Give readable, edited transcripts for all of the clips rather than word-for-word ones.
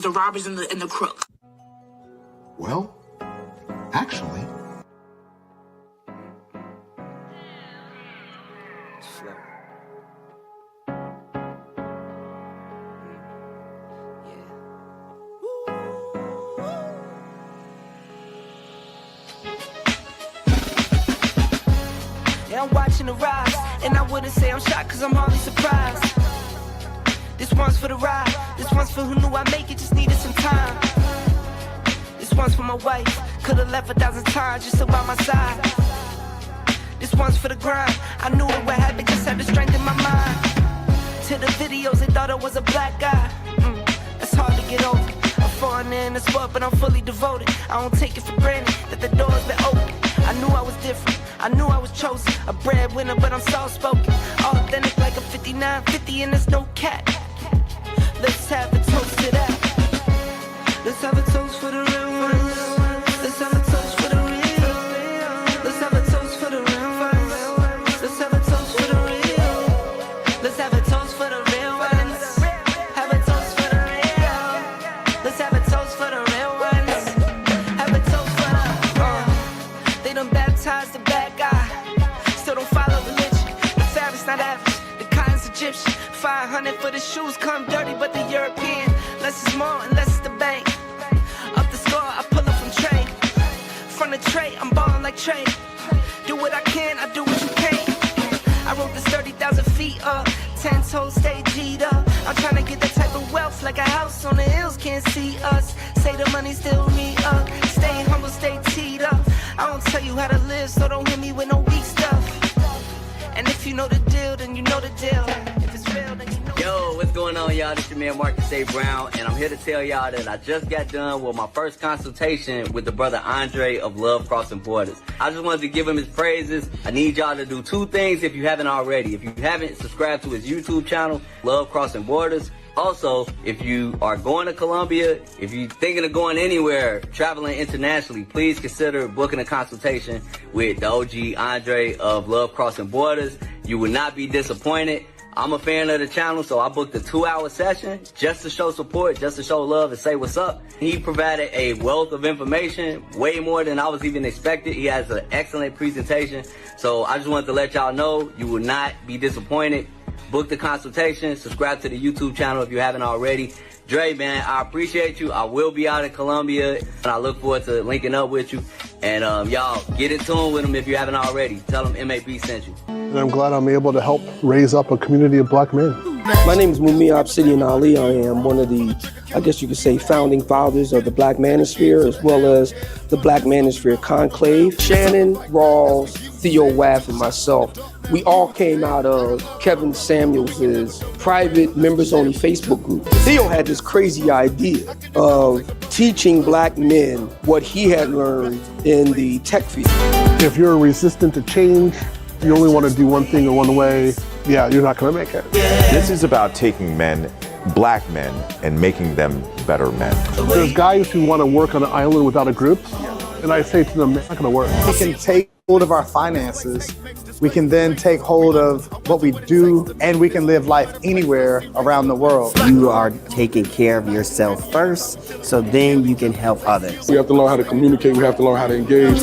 The robbers and the crook. Well, actually. Yeah, I'm watching the rise, and I wouldn't say I'm shocked, cause I'm hardly surprised. This one's for the ride, this one's for who knew I'd make it, just needed some time. This one's for my wife, could've left 1,000 times just to by my side. This one's for the grind, I knew it would happen, just had the strength in my mind. To the videos, they thought I was a black guy. That's hard to get over. A foreigner in the sport, but I'm fully devoted. I don't take it for granted that the door's been open. I knew I was different, I knew I was chosen. A breadwinner, but I'm soft-spoken. Authentic like a 5950 and there's no cat. Let's have a toast to that. Let's have a toast for the real ones. Let's have a toast for the real. Let's have a toast for the real ones. Let's have a toast for the real. Let's have a toast for the real ones. Have a toast for the real. Let's have a toast for the real ones. Have a toast for the They done baptized the bad guy. Still don't follow religion. The fabric's not average. The cotton's Egyptian. 500 for the shoes, come dirty, but the European. Less is more and less is the bank. Up the score, I pull up from trade. From the tray, I'm ballin' like Trey. Do what I can, I do what you can't. I wrote this 30,000 feet up. 10 toes, stay G'd up. I'm tryna get that type of wealth, like a house on the hills, can't see us. Say the money still me up. Stay humble, stay teed up. I don't tell you how to live, so don't hit me with no weak stuff. And if you know the deal, then you know the deal. If it's real, then you know. Yo, what's going on, y'all? This your man Marcus A. Brown, and I'm here to tell y'all that I just got done with my first consultation with the brother Andre of Love Crossing Borders. I just wanted to give him his praises. I need y'all to do two things if you haven't already. If you haven't, subscribe to his YouTube channel, Love Crossing Borders. Also, if you are going to Colombia, if you're thinking of going anywhere, traveling internationally, please consider booking a consultation with the OG Andre of Love Crossing Borders. You will not be disappointed. I'm a fan of the channel, so I booked a 2-hour session just to show support, just to show love and say what's up. He provided a wealth of information, way more than I was even expected. He has an excellent presentation. So I just wanted to let y'all know you will not be disappointed. Book the consultation, subscribe to the YouTube channel if you haven't already. Dre, man, I appreciate you. I will be out in Colombia, and I look forward to linking up with you. And y'all, get in tune with him if you haven't already. Tell him MAB sent you. And I'm glad I'm able to help raise up a community of black men. My name is Mumia Obsidian Ali. I am one of the, I guess you could say, founding fathers of the Black Manosphere, as well as the Black Manosphere Conclave. Shannon, Rawls, Theo Waff, and myself, we all came out of Kevin Samuels' private members-only Facebook group. Theo had this crazy idea of teaching black men what he had learned in the tech field. If you're resistant to change, you only want to do one thing in one way, yeah, you're not going to make it. This is about taking men, black men, and making them better men. There's guys who want to work on an island without a group, and I say to them, it's not going to work. We can take hold of our finances. We can then take hold of what we do, and we can live life anywhere around the world. You are taking care of yourself first, so then you can help others. We have to learn how to communicate. We have to learn how to engage.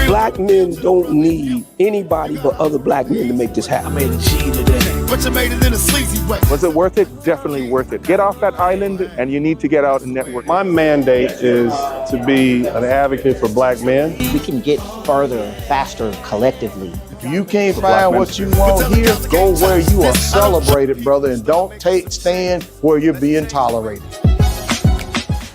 Black men don't need anybody but other black men to make this happen. I made a G today. But you made it in a sleazy way. Was it worth it? Definitely worth it. Get off that island, and you need to get out and network. My mandate is to be an advocate for black men. We can get further, faster, collectively. If you can't find what you want here, go where you are celebrated, brother, and don't stand where you're being tolerated.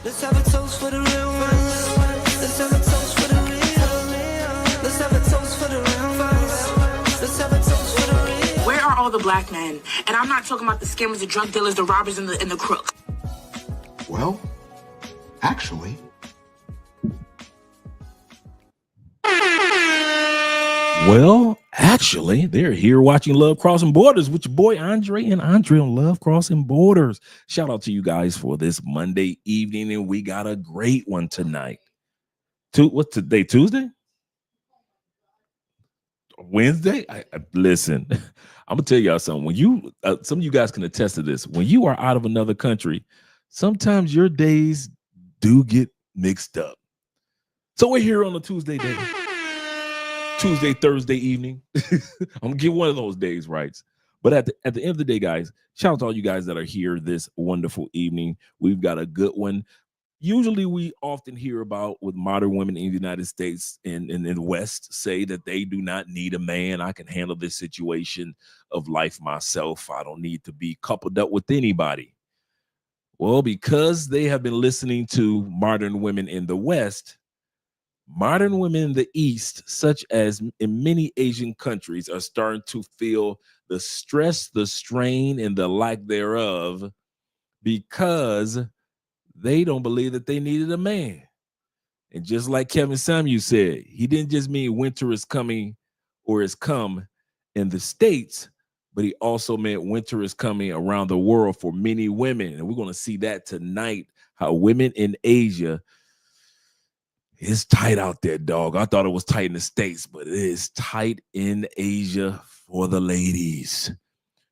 Let's have a toast for the real ones. Let's have a toast for the real. Let's have a toast for the real ones. Let's have a toast for the real. Where are all the black men? And I'm not talking about the scammers, the drug dealers, the robbers, and the crooks. Well, actually. Well, actually, they're here watching Love Crossing Borders with your boy Andre and Andre on Love Crossing Borders. Shout out to you guys for this Monday evening, and we got a great one tonight. What's today? Tuesday? Wednesday? Listen, I'm gonna tell y'all something. When you, some of you guys can attest to this. When you are out of another country, sometimes your days do get mixed up. So we're here on a Tuesday, Thursday evening. I'm gonna get one of those days right. But at the end of the day, guys, shout out to all you guys that are here this wonderful evening. We've got a good one. Usually we often hear about with modern women in the United States and in the West say that they do not need a man. I can handle this situation of life myself. I don't need to be coupled up with anybody. Well, because they have been listening to modern women in the West, modern women in the East, such as in many Asian countries, are starting to feel the stress, the strain, and the lack thereof because they don't believe that they needed a man. And just like Kevin Samuel said, he didn't just mean winter is coming or is come in the States, but he also meant winter is coming around the world for many women. And we're going to see that tonight, how women in Asia, it's tight out there, dog. I thought it was tight in the States, but it is tight in Asia for the ladies.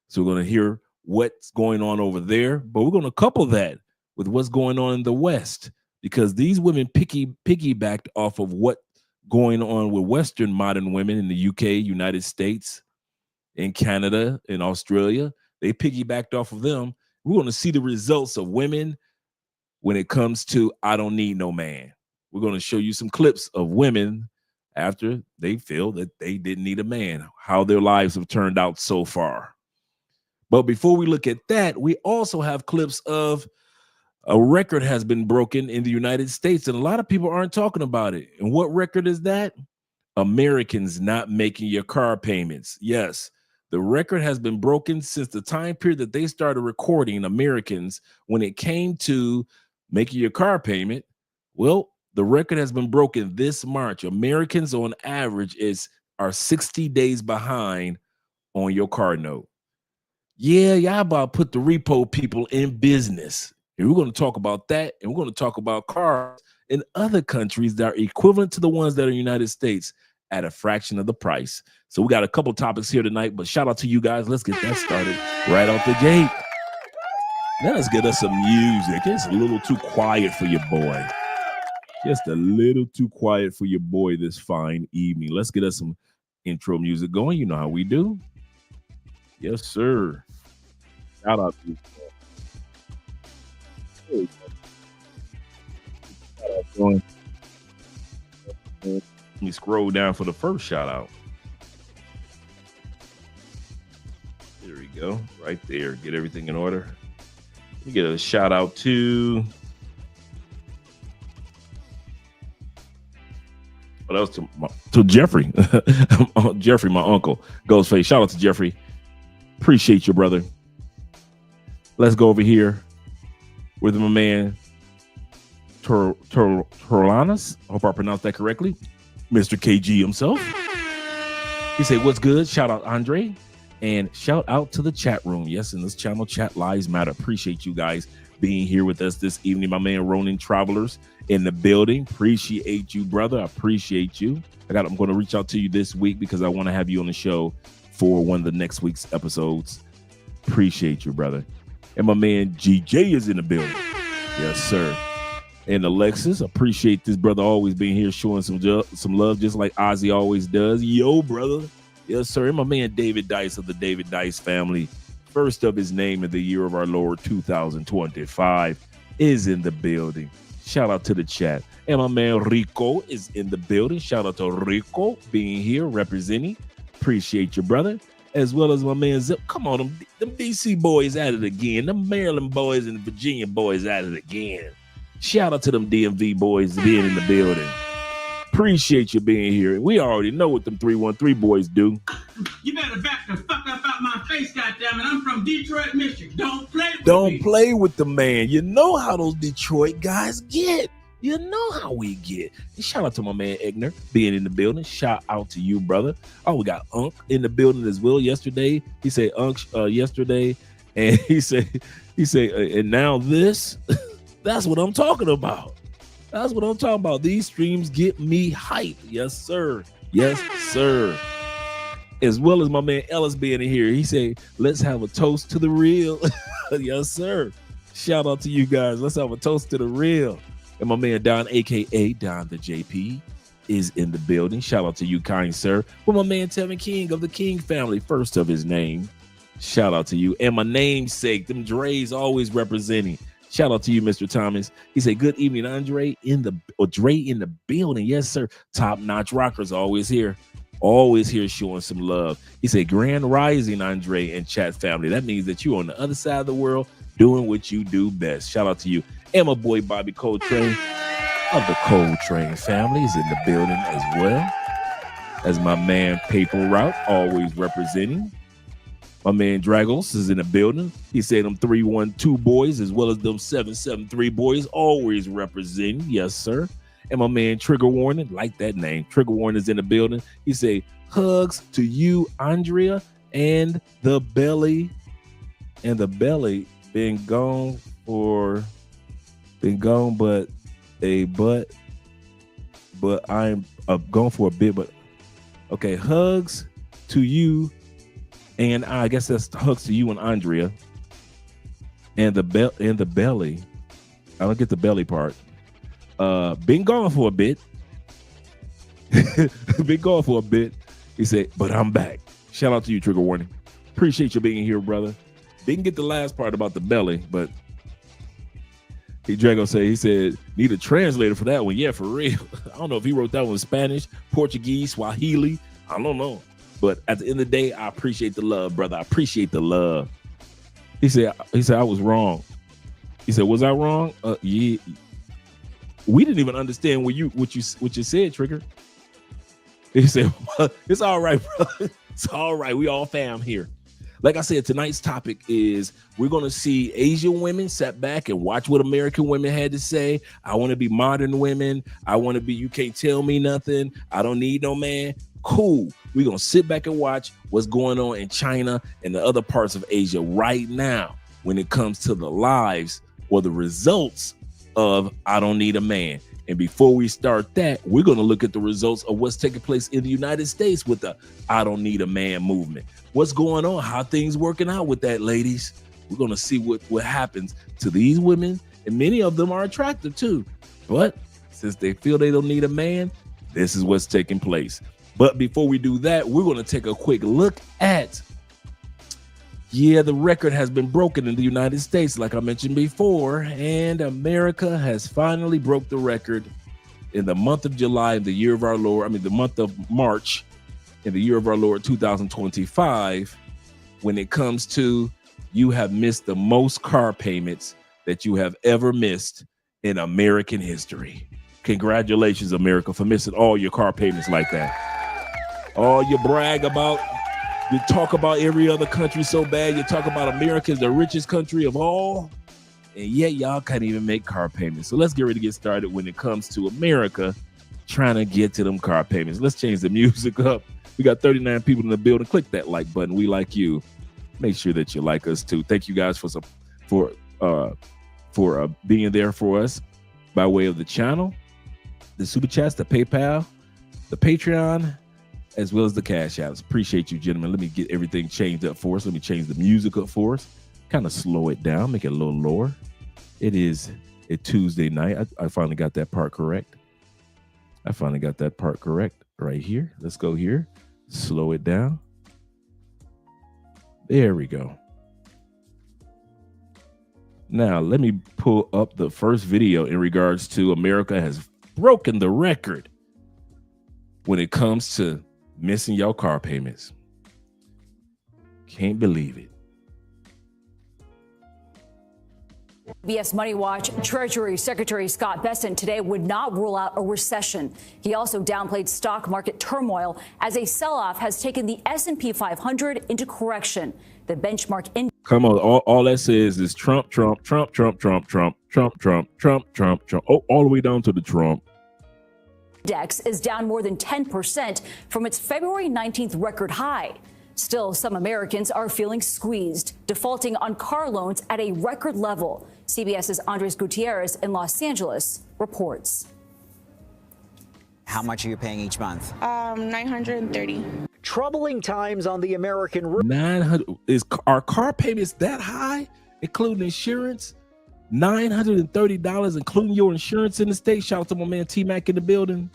So we're going to hear what's going on over there, but we're going to couple that with what's going on in the West, because these women piggybacked off of what going on with Western modern women in the UK, United States, in Canada, in Australia. They piggybacked off of them. We're going to see the results of women when it comes to I don't need no man. We're going to show you some clips of women after they feel that they didn't need a man, how their lives have turned out so far. But before we look at that, we also have clips of a record has been broken in the United States, and a lot of people aren't talking about it. And what record is that? Americans not making your car payments. Yes, the record has been broken since the time period that they started recording Americans when it came to making your car payment. Well, the record has been broken this March. Americans on average are 60 days behind on your car note. Yeah, y'all about put the repo people in business. And we're going to talk about that, and we're going to talk about cars in other countries that are equivalent to the ones that are in the United States at a fraction of the price. So we got a couple topics here tonight, but shout out to you guys. Let's get that started right out the gate. Now let's get us some music. It's a little too quiet for your boy. Just a little too quiet for your boy this fine evening. Let's get us some intro music going. You know how we do. Yes, sir. Shout out to you. Let me scroll down for the first shout out. There we go. Right there. Get everything in order. Let me get a shout out to to Jeffrey. Jeffrey, my uncle. Ghostface. Shout out to Jeffrey. Appreciate you, brother. Let's go over here with my man Torlanas. Hope I pronounced that correctly. Mr. KG himself. He said, what's good? Shout out Andre. And shout out to the chat room. Yes, in this channel, Chat Lives Matter. Appreciate you guys being here with us this evening. My man Ronin Travelers in the building. Appreciate you, brother. I appreciate you. I'm going to reach out to you this week because I want to have you on the show for one of the next week's episodes. Appreciate you, brother. And my man GJ is in the building. Yes, sir. And Alexis, appreciate this brother always being here showing some love, just like Ozzy always does. Yo, brother. Yes, sir. And my man David Dice of the David Dice family, first of his name in the year of our Lord 2025, is in the building. Shout out to the chat. And my man Rico is in the building. Shout out to Rico being here, representing. Appreciate you, brother. As well as my man Zip. Come on, them DC boys at it again. Them Maryland boys and the Virginia boys at it again. Shout out to them DMV boys being in the building. Appreciate you being here. We already know what them 313 boys do. You better back the fuck up out my face, goddammit. I'm from Detroit, Michigan. Don't play with the man. You know how those Detroit guys get. You know how we get. And shout out to my man Egner being in the building. Shout out to you, brother. Oh, we got Unk in the building as well. Yesterday, he said Unk yesterday, and he said, and now this. That's what I'm talking about. That's what I'm talking about. These streams get me hype. Yes, sir. Yes, sir. As well as my man Ellis being in here. He said, let's have a toast to the real. Yes, sir. Shout out to you guys. Let's have a toast to the real. And my man Don, aka Don the JP, is in the building. Shout out to you, kind sir. With my man Tevin King of the King family, first of his name. Shout out to you. And my namesake, them Dre's always representing. Shout out to you, Mr. Thomas. He said, good evening, Dre in the building. Yes, sir. Top-notch rockers always here. Always here showing some love. He said, grand rising, Andre and chat family. That means that you're on the other side of the world doing what you do best. Shout out to you. And my boy Bobby Coltrane of the Coltrane family is in the building as well. As my man Paper Route, always representing. My man Dragos is in the building. He said them 312 boys as well as them 773 boys always representing. Yes, sir. And my man Trigger Warning, like that name. Trigger Warning is in the building. He said, hugs to you, Andrea, and the belly. And the belly been gone, but I'm gone for a bit. But okay, hugs to you. And I guess that's hugs to you and Andrea. And the belly. I don't get the belly part. Been gone for a bit. Been gone for a bit. He said, but I'm back. Shout out to you, Trigger Warning. Appreciate you being here, brother. Didn't get the last part about the belly, but he said, need a translator for that one. Yeah, for real. I don't know if he wrote that one in Spanish, Portuguese, Swahili. I don't know. But at the end of the day, I appreciate the love, brother. I appreciate the love. He said, I was wrong. He said, was I wrong? Yeah. We didn't even understand what you said, Trigger. He said, well, it's all right, bro. It's all right. We all fam here. Like I said, tonight's topic is we're going to see Asian women sit back and watch what American women had to say. I want to be modern women. I want to be, you can't tell me nothing. I don't need no man. Cool. We're going to sit back and watch what's going on in China and the other parts of Asia right now when it comes to the lives or the results of I don't need a man. And before we start that, we're going to look at the results of what's taking place in the United States with the I don't need a man movement. What's going on? How things working out with that, ladies? We're going to see what happens to these women. And many of them are attractive too. But since they feel they don't need a man, this is what's taking place. But before we do that, we're going to take a quick look at, the record has been broken in the United States, like I mentioned before, and America has finally broke the record in the month of July in the year of our Lord, the month of March in the year of our Lord 2025, when it comes to you have missed the most car payments that you have ever missed in American history. Congratulations, America, for missing all your car payments like that. All you brag about, you talk about every other country so bad, you talk about America is the richest country of all, and yet y'all can't even make car payments. So let's get ready to get started when it comes to America trying to get to them car payments. Let's change the music up. We got 39 people in the building. Click that like button. We like you. Make sure that you like us too. Thank you guys for being there for us by way of the channel, the super chats, the PayPal, the Patreon, as well as the cash apps. Appreciate you, gentlemen. Let me get everything changed up for us. Let me change the music up for us. Kind of slow it down, make it a little lower. It is a Tuesday night. I finally got that part correct. Right here. Let's go here. Slow it down. There we go. Now, let me pull up the first video in regards to America has broken the record when it comes to missing your car payments. Can't believe it. CBS Money Watch Treasury Secretary Scott Bessent today would not rule out a recession. He also downplayed stock market turmoil as a sell-off has taken the S&P 500 into correction. The benchmark index. Come on, all that says is Trump, Trump, Trump, Trump, Trump, Trump, Trump, Trump, Trump, Trump, Trump. Oh, all the way down to the Trump. Index is down more than 10% from its February 19th record high. Still, some Americans are feeling squeezed, defaulting on car loans at a record level. CBS's Andres Gutierrez in Los Angeles reports. How much are you paying each month? $930. Troubling times on the American road. 900 are car payments that high, including insurance? $930, including your insurance in the state. Shout out to my man T-Mac in the building.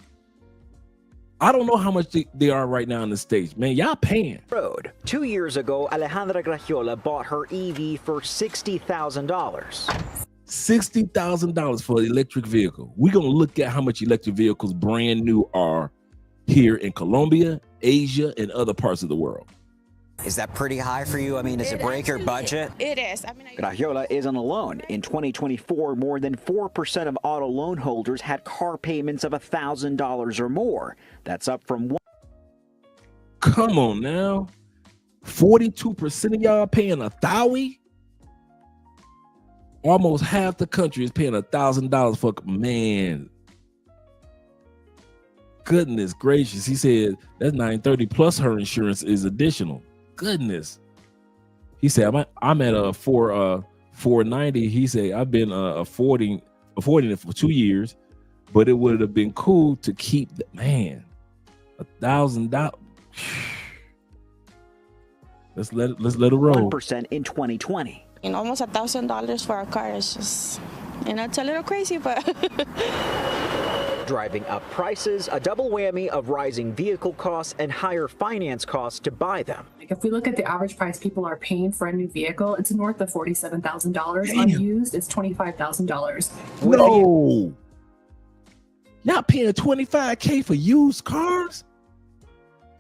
I don't know how much they are right now in the States. Man, y'all paying. Road. 2 years ago, Alejandra Graciola bought her EV for $60,000. $60,000 for an electric vehicle. We're going to look at how much electric vehicles brand new are here in Colombia, Asia, and other parts of the world. Is that pretty high for you? I mean, does it break your budget? It is. I mean, Graciola isn't alone. In 2024, more than 4% of auto loan holders had car payments of $1,000 or more. That's up from Come on now. 42% of y'all paying $1,000? Almost half the country is paying $1,000 for, man. Goodness gracious. He said that's $930 plus her insurance is additional. Goodness. He said I'm at a $490. He said I've been affording it for 2 years, but it would have been cool to keep the man $1,000. Let's let it roll. 1% in 2020. and almost $1,000 for a car is just, it's a little crazy, but. Driving up prices, a double whammy of rising vehicle costs and higher finance costs to buy them. If we look at the average price people are paying for a new vehicle, it's north of $47,000. On used, it's $25,000. No. Y'all paying $25K for used cars?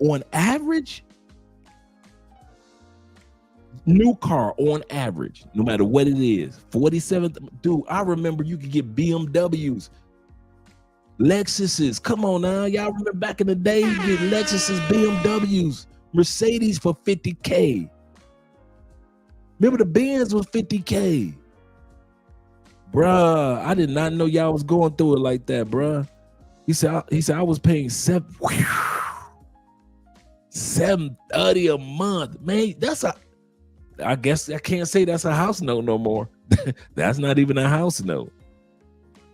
On average? New car on average, no matter what it is, 47. Dude, I remember you could get BMWs, Lexuses. Come on now, y'all remember back in the day, you get Lexuses, BMWs, Mercedes for $50K. Remember the Benz was $50K. Bruh, I did not know y'all was going through it like that, bruh. He said I was paying $730 a month. Man, I guess I can't say that's a house note no more. That's not even a house note.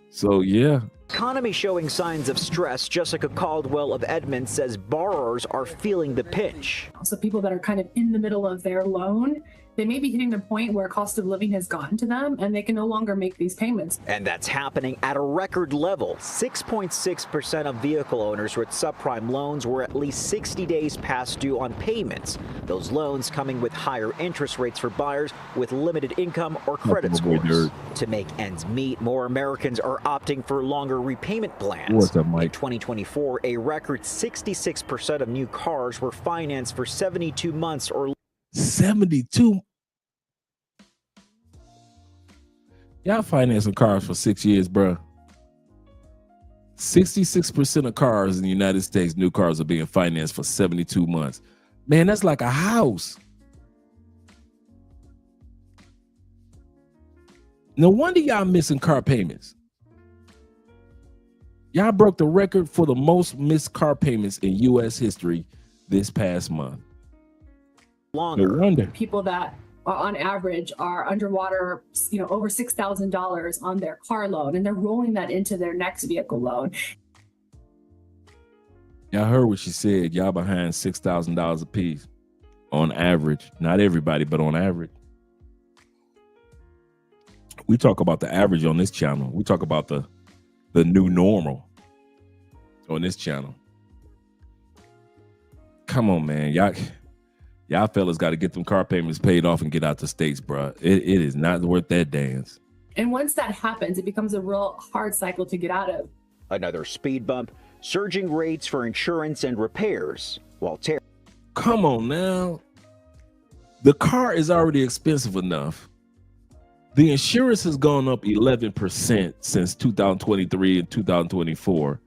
So yeah. Economy showing signs of stress. Jessica Caldwell of Edmond says borrowers are feeling the pinch. So people that are kind of in the middle of their loan, they may be hitting the point where cost of living has gotten to them and they can no longer make these payments. And that's happening at a record level. 6.6% of vehicle owners with subprime loans were at least 60 days past due on payments. Those loans coming with higher interest rates for buyers with limited income or credit scores. To make ends meet, more Americans are opting for longer repayment plans. What's up, Mike? In 2024, a record 66% of new cars were financed for 72 months or 72. Y'all financing cars for 6 years, bro. 66% of cars in the United States, new cars, are being financed for 72 months. Man, that's like a house. No wonder y'all missing car payments. Y'all broke the record for the most missed car payments in U.S. history this past month. Longer. No wonder. People that on average are underwater, over $6,000 on their car loan, and they're rolling that into their next vehicle loan. Y'all heard what she said. Y'all behind $6,000 a piece on average. Not everybody, but on average. We talk about the average on this channel. We talk about the new normal on this channel. Come on, man. Y'all fellas got to get them car payments paid off and get out the States, bro. It is not worth that dance. And once that happens, it becomes a real hard cycle to get out of. Another speed bump, surging rates for insurance and repairs, while Come on now. The car is already expensive enough. The insurance has gone up 11% since 2023 and 2024.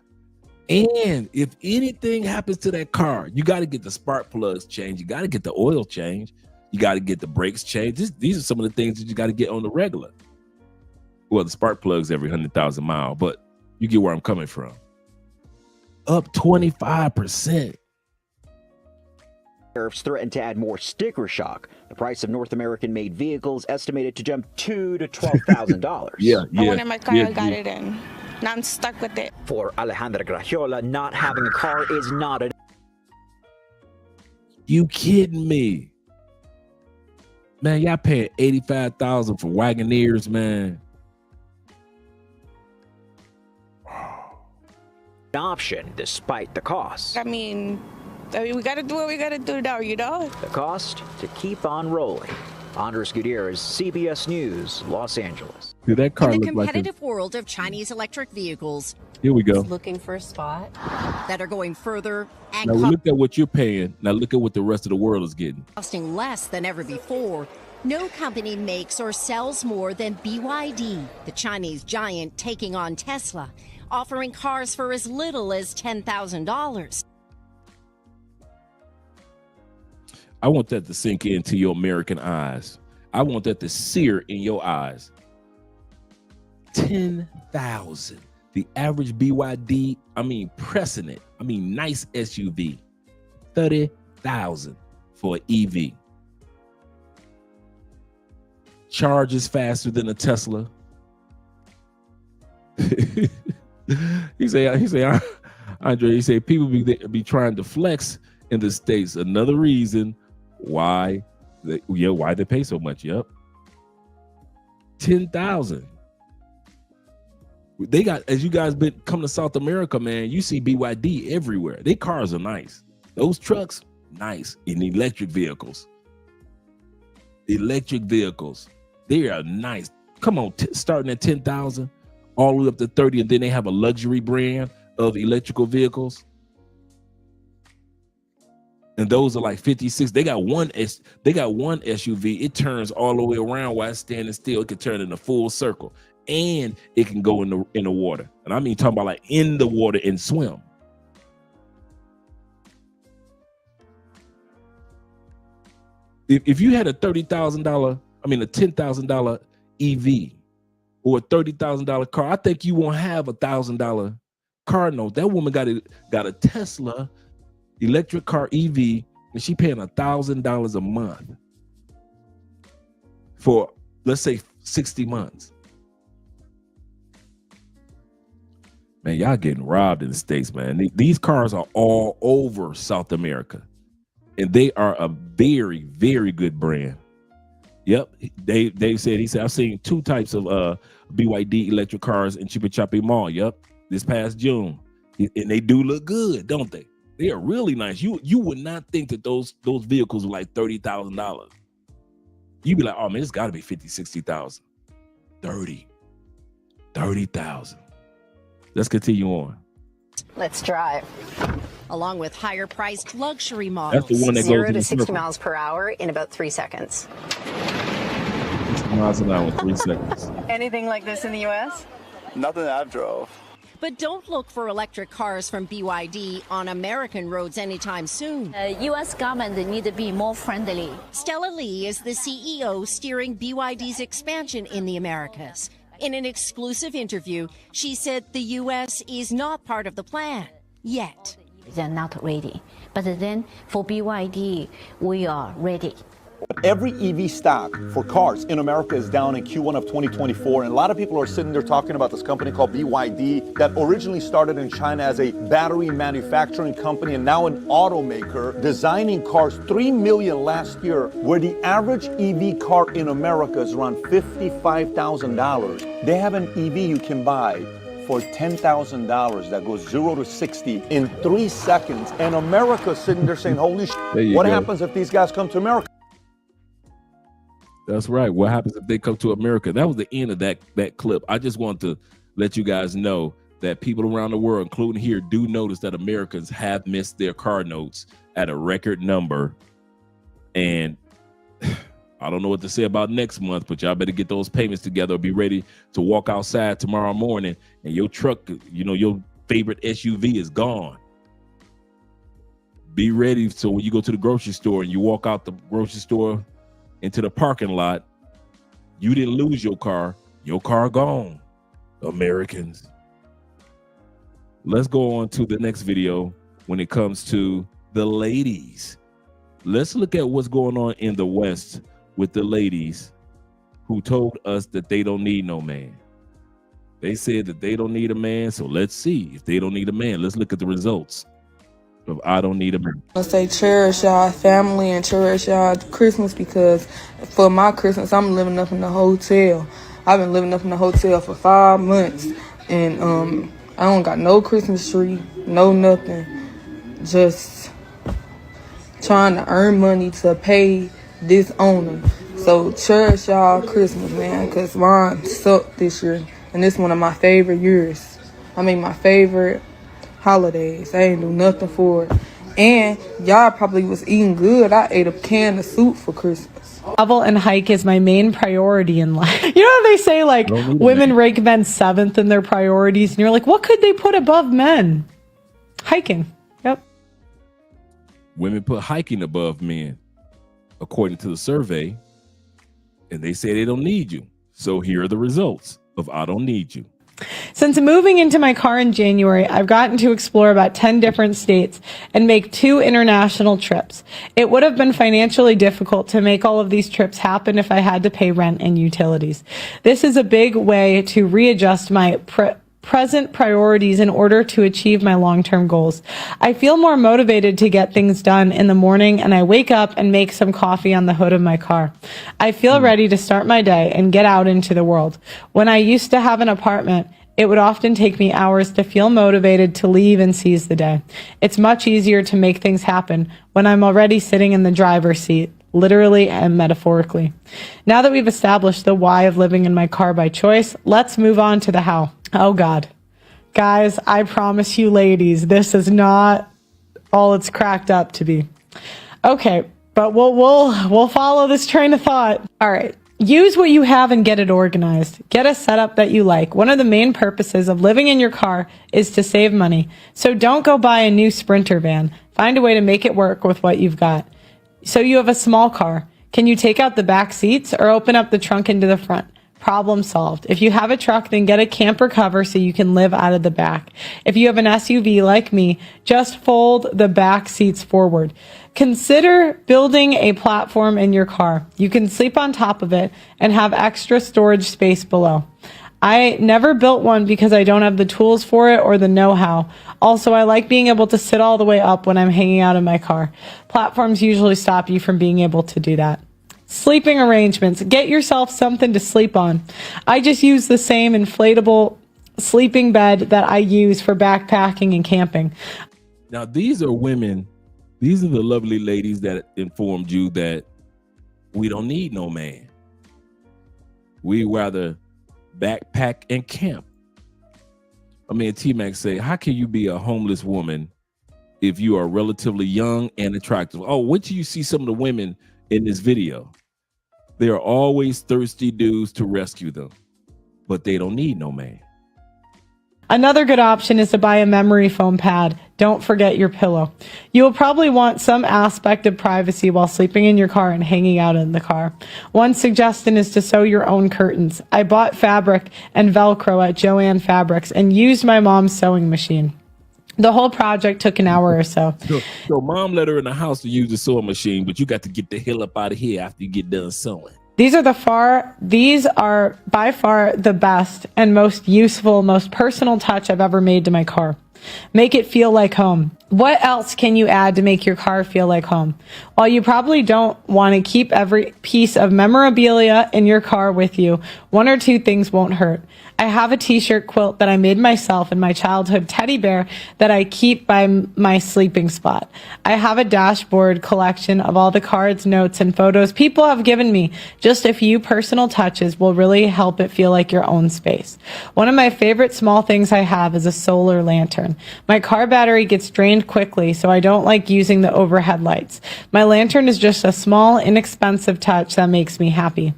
And if anything happens to that car, you got to get the spark plugs changed. You got to get the oil changed. You got to get the brakes changed. These are some of the things that you got to get on the regular. Well, the spark plugs every 100,000 miles, but you get where I'm coming from. Up 25%. Tariffs threaten to add more sticker shock. The price of North American-made vehicles estimated to jump $2,000 to $12,000. Yeah. I wanted my car, I got it in. Now I'm stuck with it. For Alejandra Graciola, not having a car is not a... You kidding me? Man, y'all paying $85,000 for Wagoneers, man. option despite the cost. I mean, we got to do what we got to do now, you know? The cost to keep on rolling. Andres Gutierrez, CBS News, Los Angeles. Dude, that car In the looked like competitive world of Chinese electric vehicles, here we go. looking for a spot that are going further and Now look at what you're paying. Now look at what the rest of the world is getting. costing less than ever before. No company makes or sells more than BYD, the Chinese giant taking on Tesla, offering cars for as little as $10,000. I want that to sink into your American eyes. I want that to sear in your eyes. 10,000. The average BYD, I mean, pressing it. I mean, nice SUV. 30,000 for an EV. Charges faster than a Tesla. he say, Andre, he say people be trying to flex in the States. Another reason why they pay so much. Yep. 10,000. They got, as you guys been come to South America, man, you see BYD everywhere. Their cars are nice. Those trucks, nice. In electric vehicles. Electric vehicles. They are nice. Come on, starting at 10,000 all the way up to 30, and then they have a luxury brand of electrical vehicles. And those are like 56. They got one SUV. It turns all the way around while it's standing still. It can turn in a full circle, and it can go in the water. And I mean talking about like in the water and swim. If you had a $30,000, I mean a $10,000 EV or a $30,000 car, I think you won't have $1,000 car note. That woman got a Tesla electric car EV, and she paying $1,000 a month for, let's say, 60 months. Man, y'all getting robbed in the States, man. These cars are all over South America, and they are a very, very good brand. Yep, Dave said, he said, I've seen two types of BYD electric cars in Chippy Choppy Mall. Yep, this past June, and they do look good, don't they? They are really nice. You would not think that those vehicles were like $30,000. You'd be like, oh man, it's got to be 50, 60,000. 30,000. Let's continue on. Let's drive. Along with higher priced luxury models. That's the one that 0 goes to in 60 circle. miles per hour in about 3 seconds. 60 miles an hour in 3 seconds. Anything like this in the U.S.? Nothing that I've drove. But don't look for electric cars from BYD on American roads anytime soon. U.S. government need to be more friendly. Stella Lee is the CEO steering BYD's expansion in the Americas. In an exclusive interview, she said the U.S. is not part of the plan yet. They're not ready. But then for BYD, we are ready. Every EV stock for cars in America is down in Q1 of 2024, and a lot of people are sitting there talking about this company called BYD that originally started in China as a battery manufacturing company and now an automaker, designing cars 3 million last year, where the average EV car in America is around $55,000. They have an EV you can buy for $10,000 that goes 0 to 60 in 3 seconds, and America's sitting there saying, holy shit, what happens if these guys come to America? That's right. What happens if they come to America? That was the end of that clip. I just want to let you guys know that people around the world, including here, do notice that Americans have missed their car notes at a record number. And I don't know what to say about next month, but y'all better get those payments together. Be ready to walk outside tomorrow morning and your truck, your favorite SUV is gone. Be ready so when you go to the grocery store and you walk out the grocery store into the parking lot, you didn't lose your car gone. Americans. Let's go on to the next video when it comes to the ladies. Let's look at what's going on in the West with the ladies who told us that they don't need no man. They said that they don't need a man, so let's see if they don't need a man. Let's look at the results of I don't need a man. Let's say cherish y'all family and cherish y'all Christmas, because for my Christmas, I'm living up in the hotel. I've been living up in the hotel for 5 months, and I don't got no Christmas tree, no nothing. Just trying to earn money to pay this owner. So cherish y'all Christmas, man, because mine sucked this year. And this one of my favorite years. I mean, my favorite holidays. I ain't do nothing for it. And y'all probably was eating good. I ate a can of soup for Christmas. Travel and hike is my main priority in life. You know how they say, like, women rank men 7th in their priorities? And you're like, what could they put above men? Hiking. Yep. Women put hiking above men, according to the survey, and they say they don't need you. So here are the results of I don't need you. Since moving into my car in January, I've gotten to explore about 10 different states and make 2 international trips. It would have been financially difficult to make all of these trips happen if I had to pay rent and utilities. This is a big way to readjust my present priorities in order to achieve my long-term goals. I feel more motivated to get things done in the morning, and I wake up and make some coffee on the hood of my car. I feel ready to start my day and get out into the world. When I used to have an apartment, it would often take me hours to feel motivated to leave and seize the day. It's much easier to make things happen when I'm already sitting in the driver's seat, literally and metaphorically. Now that we've established the why of living in my car by choice, let's move on to the how. Oh God. Guys, I promise you ladies, this is not all it's cracked up to be. Okay, but we'll follow this train of thought. All right. Use what you have and get it organized. Get a setup that you like. One of the main purposes of living in your car is to save money. So don't go buy a new Sprinter van. Find a way to make it work with what you've got. So you have a small car. Can you take out the back seats or open up the trunk into the front? Problem solved. If you have a truck, then get a camper cover so you can live out of the back. If you have an SUV like me, just fold the back seats forward. Consider building a platform in your car. You can sleep on top of it and have extra storage space below. I never built one because I don't have the tools for it or the know-how. Also, I like being able to sit all the way up when I'm hanging out in my car. Platforms usually stop you from being able to do that. Sleeping arrangements. Get yourself something to sleep on. I just use the same inflatable sleeping bed that I use for backpacking and camping. Now, these are women. These are the lovely ladies that informed you that we don't need no man. We rather backpack and camp. I mean, T-Mac say, how can you be a homeless woman if you are relatively young and attractive? Oh, wait till you see some of the women in this video. There are always thirsty dudes to rescue them, but they don't need no man. Another good option is to buy a memory foam pad. Don't forget your pillow. You will probably want some aspect of privacy while sleeping in your car and hanging out in the car. One suggestion is to sew your own curtains. I bought fabric and Velcro at Joann Fabrics and used my mom's sewing machine. The whole project took an hour or so. So mom let her in the house to use the sewing machine, but you got to get the hell up out of here after you get done sewing. These are by far the best and most useful, most personal touch I've ever made to my car. Make it feel like home. What else can you add to make your car feel like home? While you probably don't want to keep every piece of memorabilia in your car with you, 1 or 2 things won't hurt. I have a t-shirt quilt that I made myself and my childhood teddy bear that I keep by my sleeping spot. I have a dashboard collection of all the cards, notes, and photos people have given me. Just a few personal touches will really help it feel like your own space. One of my favorite small things I have is a solar lantern. My car battery gets drained quickly, so I don't like using the overhead lights. My lantern is just a small, inexpensive touch that makes me happy.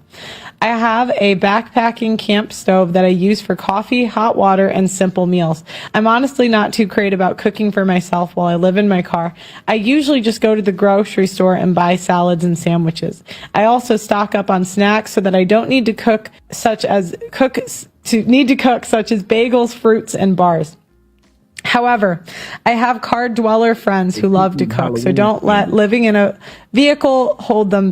I have a backpacking camp stove that I use for coffee, hot water, and simple meals. I'm honestly not too great about cooking for myself while I live in my car. I usually just go to the grocery store and buy salads and sandwiches. I also stock up on snacks so that I don't need to cook such as bagels, fruits, and bars. However, I have car dweller friends who love to cook, so don't let living in a vehicle hold them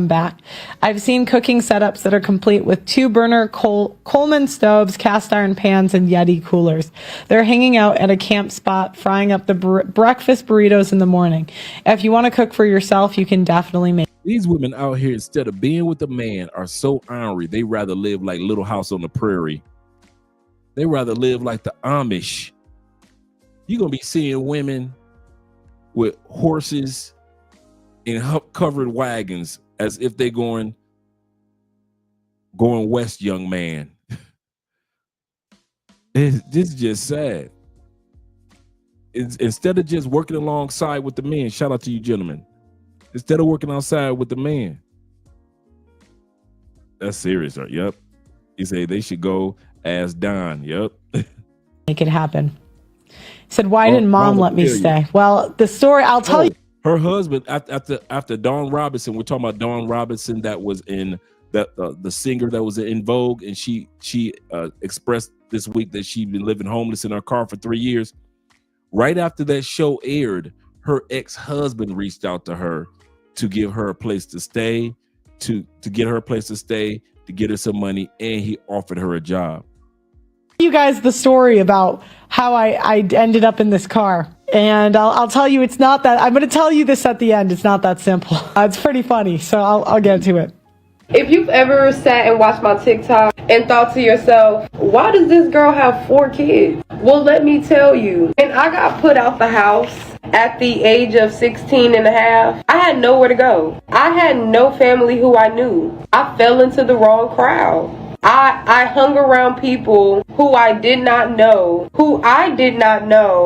back. I've seen cooking setups that are complete with 2-burner Coleman stoves, cast iron pans, and Yeti coolers. They're hanging out at a camp spot, frying up the breakfast burritos in the morning. If you want to cook for yourself, you can definitely make. These women out here, instead of being with a man, are so ornery. They rather live like Little House on the Prairie. They rather live like the Amish. You're going to be seeing women with horses in covered wagons as if they're going west, young man. This is just sad. Instead of just working alongside with the men, shout out to you gentlemen. Instead of working outside with the man. That's serious, right? Yep. He say they should go as Don. Yep. Make it happen. He said, why didn't mom let me stay? Well, the story, I'll tell you. Her husband, after Dawn Robinson, we're talking about Dawn Robinson, that was in the singer that was in Vogue, and she expressed this week that she'd been living homeless in her car for 3 years. Right after that show aired, her ex-husband reached out to her to give her a place to stay, to get her a place to stay, to get her some money, and he offered her a job. You guys the story about how I ended up in this car, and I'll tell you, it's not that. I'm going to tell you this at the end. It's not that simple. It's pretty funny, so I'll get to it. If you've ever sat and watched my TikTok and thought to yourself, why does this girl have 4 kids? Well, let me tell you, when I got put out the house at the age of 16 and a half, I had nowhere to go. I had no family who I knew. I fell into the wrong crowd. I hung around people who I did not know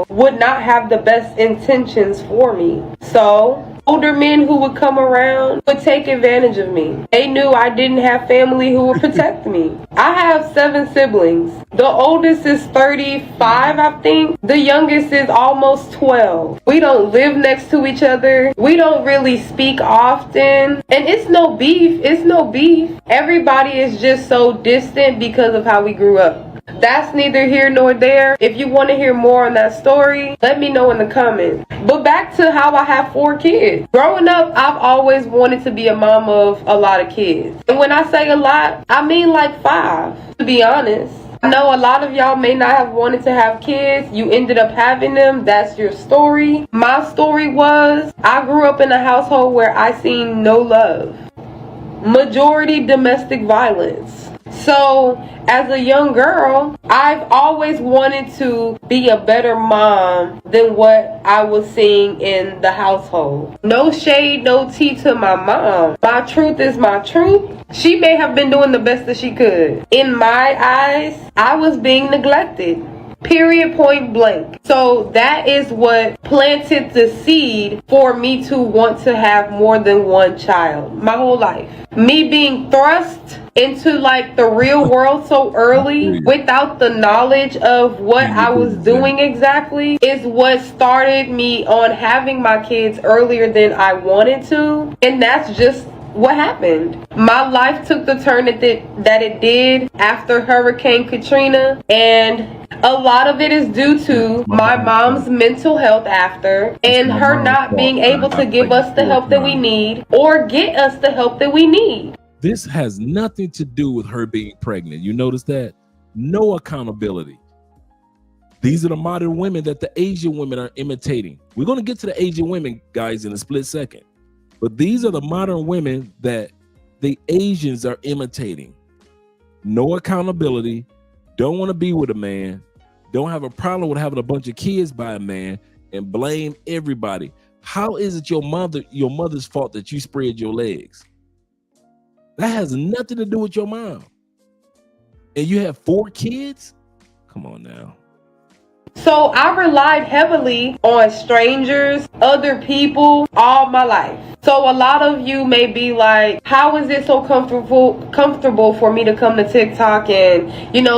would not have the best intentions for me. So older men who would come around would take advantage of me. They knew I didn't have family who would protect me. I have 7 siblings. The oldest is 35, I think. The youngest is almost 12. We don't live next to each other. We don't really speak often. And it's no beef. Everybody is just so distant because of how we grew up. That's neither here nor there. If you want to hear more on that story, let me know in the comments. But back to how I have 4 kids. Growing up, I've always wanted to be a mom of a lot of kids. And when I say a lot, I mean like 5, to be honest. I know a lot of y'all may not have wanted to have kids. You ended up having them. That's your story. My story was, I grew up in a household where I seen no love. Majority domestic violence. So as a young girl, I've always wanted to be a better mom than what I was seeing in the household. No shade, no tea to my mom. My truth is my truth. She may have been doing the best that she could. In my eyes, I was being neglected. Period, point blank. So that is what planted the seed for me to want to have more than one child my whole life. Me being thrust into like the real world so early without the knowledge of what I was doing exactly is what started me on having my kids earlier than I wanted to. And that's just what happened. My life took the turn that it did after Hurricane Katrina, and a lot of it is due to my mom's mental health after, and her not being able to give us the help that we need or get us the help that we need. This has nothing to do with her being pregnant. You notice that? No accountability. These are the modern women that the Asian women are imitating. We're going to get to the Asian women, guys, in a split second. But these are the modern women that the Asians are imitating. No accountability, don't want to be with a man, don't have a problem with having a bunch of kids by a man, and blame everybody. How is it your mother's fault that you spread your legs? That has nothing to do with your mom. And you have 4 kids? Come on now. So I relied heavily on strangers, other people, all my life. So a lot of you may be like, how is it so comfortable for me to come to TikTok and,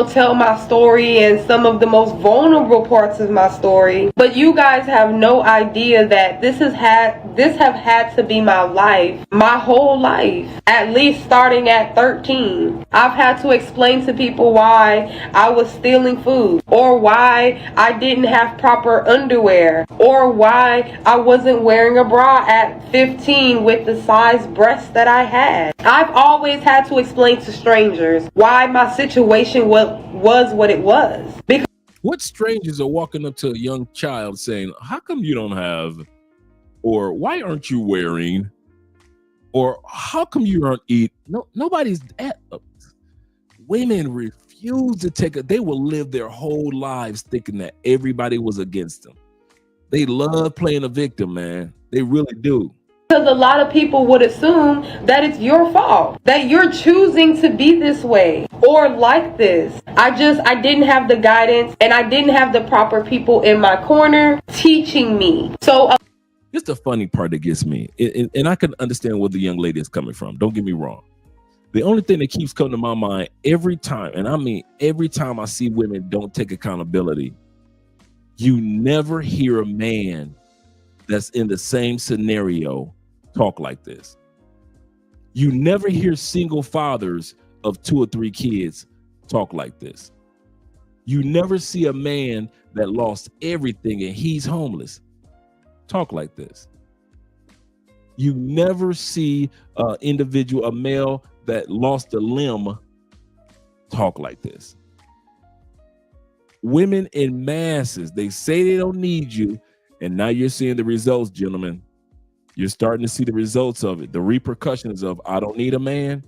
tell my story and some of the most vulnerable parts of my story? But you guys have no idea that this have had to be my life, my whole life, at least starting at 13. I've had to explain to people why I was stealing food, or why I didn't have proper underwear, or why I wasn't wearing a bra at 15 with the size breasts that I had. I've always had to explain to strangers why my situation was what it was. Because what strangers are walking up to a young child saying, how come you don't have, or why aren't you wearing, or how come you aren't eating? No, nobody's at. Women refuse refuse to take it. They will live their whole lives thinking that everybody was against them. They love playing a victim, man. They really do. Because a lot of people would assume that it's your fault, that you're choosing to be this way or like this. I didn't have the guidance, and I didn't have the proper people in my corner teaching me. So it's the funny part that gets me. And I can understand where the young lady is coming from. Don't get me wrong. The only thing that keeps coming to my mind every time, and I mean every time I see women don't take accountability, you never hear a man that's in the same scenario talk like this. You never hear single fathers of 2 or 3 kids talk like this. You never see a man that lost everything and he's homeless talk like this. You never see an individual, a male that lost a limb, talk like this. Women in masses, they say they don't need you, and now you're seeing the results, gentlemen. You're starting to see the results of it. The repercussions of I don't need a man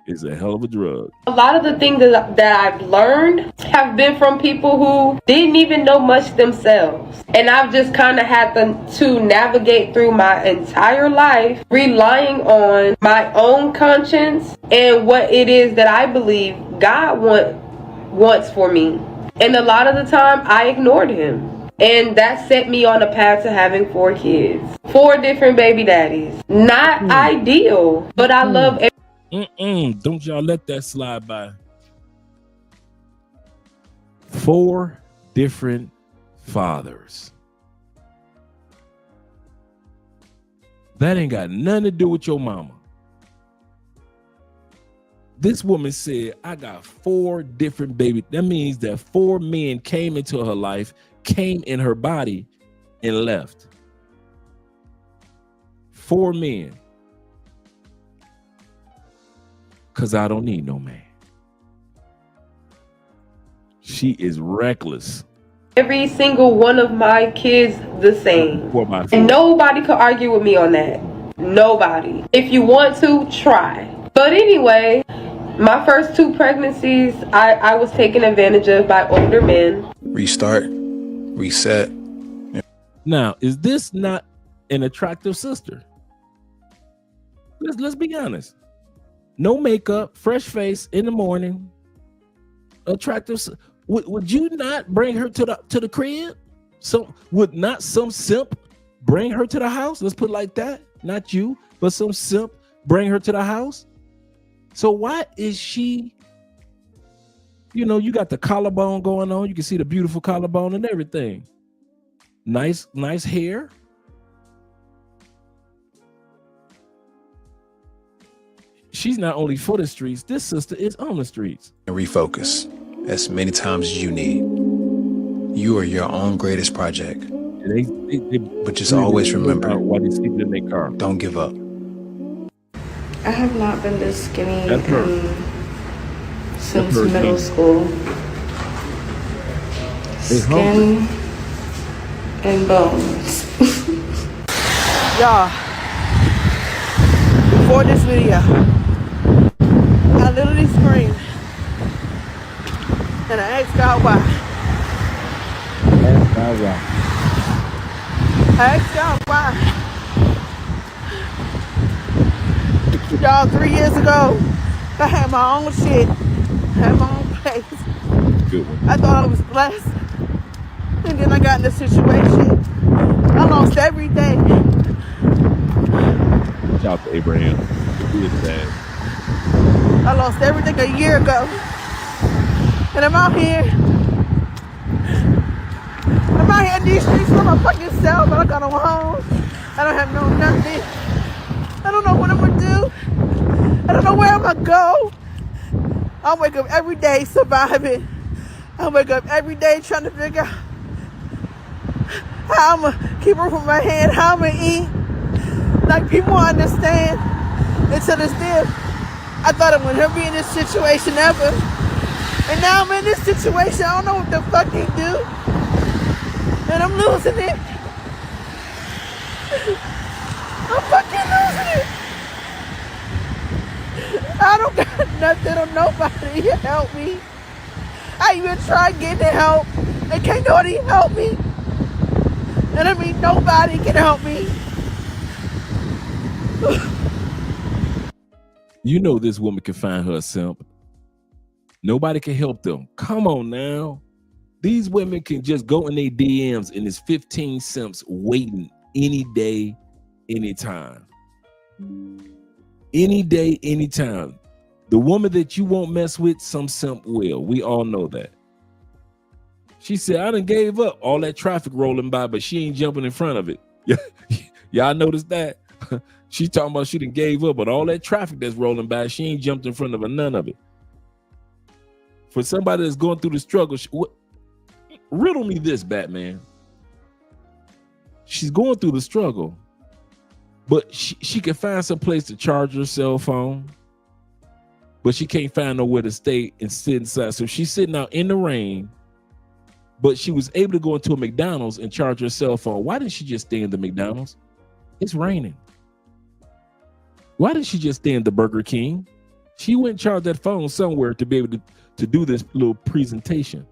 is a hell of a drug. a lot of the things that I've learned have been from people who didn't even know much themselves. And I've just kind of had to navigate through my entire life relying on my own conscience and what it is that I believe God wants for me. And a lot of the time I ignored him. And that set me on a path to having 4 kids. 4 different baby daddies. Not ideal, but I love don't y'all let that slide by. 4 different fathers. That ain't got nothing to do with your mama. This woman said, I got 4 different babies. That means that 4 men came into her life, came in her body, and left. 4 men. Because I don't need no man. She is reckless. every single one of my kids the same. And nobody could argue with me on that. Nobody. If you want to, try. But anyway, my first 2 pregnancies, I was taken advantage of by older men. Restart, reset. Now, is this not an attractive sister? Let's be honest. No makeup, fresh face in the morning. Attractive. Would you not bring her to the crib? So would not some simp bring her to the house? Let's put it like that. Not you, but some simp bring her to the house. So why is she? You know, you got the collarbone going on. You can see the beautiful collarbone and everything. Nice hair. She's not only for the streets, this sister is on the streets. And refocus as many times as you need. You are your own greatest project. But just always remember, why they sleeping in their car. Don't give up. I have not been this skinny since her middle name. school. Skin and bones. Y'all, before this video, I literally screamed and I asked God why. I asked God why. Y'all, 3 years ago, I had my own shit, had my own place. Good one. I thought I was blessed. And then I got in this situation. I lost everything. Shout out to Abraham. He is bad. I lost everything a year ago. And I'm out here in these streets for my fucking self, but I got no home. I don't have no nothing. I don't know what I'm gonna do. I don't know where I'm gonna go. I wake up every day surviving. I wake up every day trying to figure out how I'm gonna keep her from my hand, how I'm gonna eat. Like, people understand. And to this day, I thought I would never be in this situation ever. And now I'm in this situation. I don't know what the fuck to do. And I'm losing it. I'm fucking losing it. I don't got nothing or nobody to help me. I even tried getting help and can't nobody help me. And I mean, nobody can help me. You know this woman can find her a simp. Nobody can help them. Come on now. These women can just go in their DMs and there's 15 simps waiting any day, anytime. Any day, anytime. The woman that you won't mess with, some simp will. We all know that. She said, I done gave up all that traffic rolling by, but she ain't jumping in front of it. Y'all noticed that? She's talking about she done gave up, but all that traffic that's rolling by, she ain't jumped in front of none of it. For somebody that's going through the struggle, riddle me this, Batman. She's going through the struggle, but she can find some place to charge her cell phone, but she can't find nowhere to stay and sit inside. So she's sitting out in the rain, but she was able to go into a McDonald's and charge her cell phone. Why didn't she just stay in the McDonald's? It's raining. Why didn't she just stay in the Burger King? She went and charged that phone somewhere to be able to do this little presentation.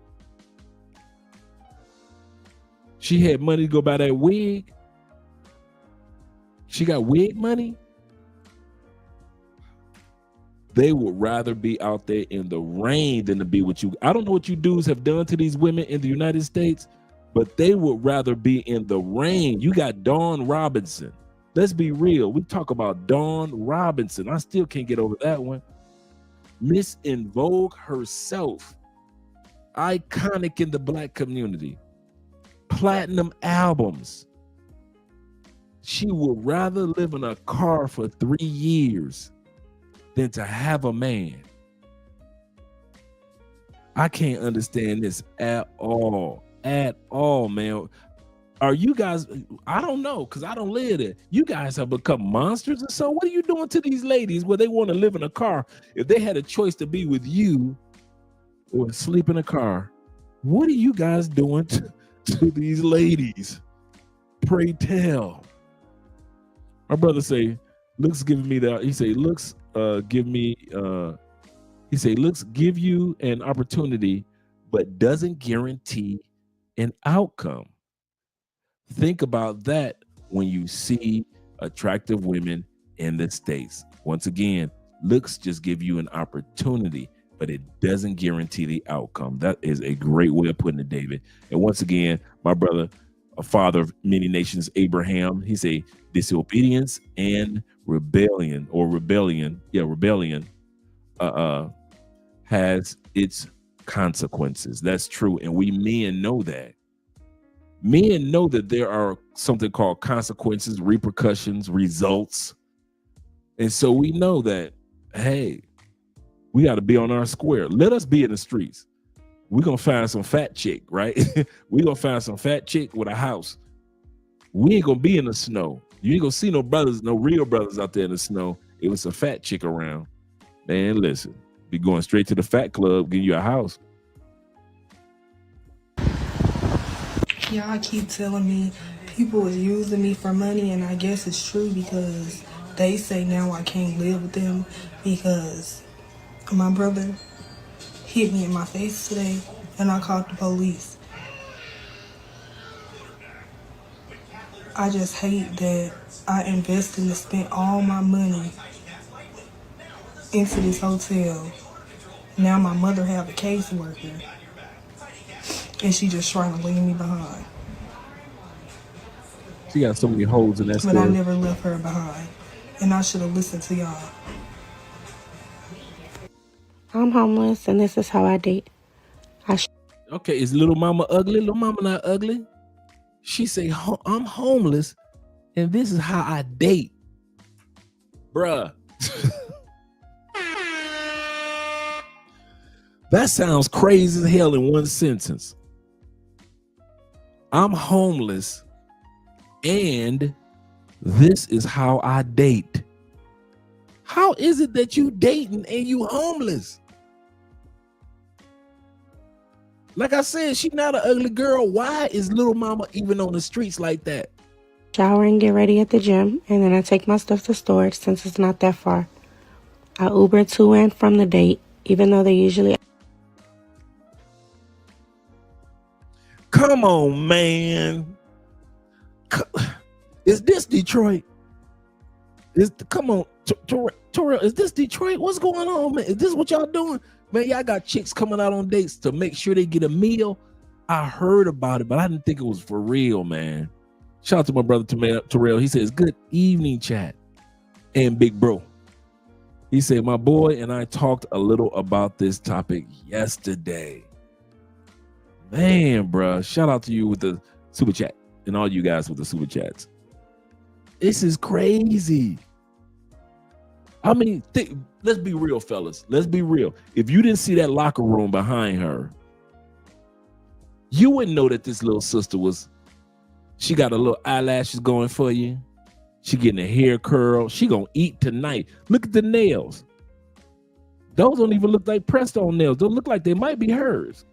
She had money to go buy that wig. She got wig money. They would rather be out there in the rain than to be with you. I don't know what you dudes have done to these women in the United States, but they would rather be in the rain. You got Dawn Robinson. Let's be real. We talk about Dawn Robinson. I still can't get over that one. Miss En Vogue herself. Iconic in the Black community. Platinum albums. She would rather live in a car for 3 years than to have a man. I can't understand this at all, man. Are you guys, I don't know, because I don't live there. You guys have become monsters or so? What are you doing to these ladies where they want to live in a car? If they had a choice to be with you or sleep in a car, what are you guys doing to these ladies? Pray tell. My brother say, looks giving me the, he say, looks looks give you an opportunity, but doesn't guarantee an outcome. Think about that when you see attractive women in the States. Once again, looks just give you an opportunity, but it doesn't guarantee the outcome. That is a great way of putting it, David. And once again, my brother, a father of many nations, Abraham, he say disobedience and rebellion has its consequences. That's true. And we men know that. Men know that there are something called consequences, repercussions, results. And so we know that, hey, we got to be on our square. Let us be in the streets. We're going to find some fat chick, right? We're going to find some fat chick with a house. We ain't going to be in the snow. You ain't going to see no brothers, no real brothers out there in the snow. It was a fat chick around. Man, listen, be going straight to the fat club, getting you a house. Y'all keep telling me people is using me for money, and I guess it's true because they say now I can't live with them because my brother hit me in my face today and I called the police. I just hate that I invested and spent all my money into this hotel. Now my mother have a caseworker and she just trying to leave me behind. She got so many holes in that story. But I never left her behind. And I should have listened to y'all. I'm homeless and this is how I date. Okay, is little mama ugly? Little mama not ugly. She say, I'm homeless and this is how I date. Bruh. That sounds crazy as hell in one sentence. I'm homeless and this is how I date. How is it that you dating and you homeless? Like I said, she's not an ugly girl. Why is little mama even on the streets like that? Shower and get ready at the gym, and then I take my stuff to storage since it's not that far. I Uber to and from the date, even though they usually. Come on, man. Is this Detroit? Come on, Terrell, is this Detroit? What's going on, man? Is this what y'all doing? Man, y'all got chicks coming out on dates to make sure they get a meal. I heard about it, but I didn't think it was for real, man. Shout out to my brother Terrell. He says, good evening, chat. And big bro. He said, my boy and I talked a little about this topic yesterday. Man, bro, shout out to you with the super chat and all you guys with the super chats. This is crazy. I mean, let's be real, fellas. Let's be real. If you didn't see that locker room behind her, you wouldn't know that this little sister she got a little eyelashes going for you. She getting a hair curl. She gonna eat tonight. Look at the nails. Those don't even look like pressed on nails. Those look like they might be hers.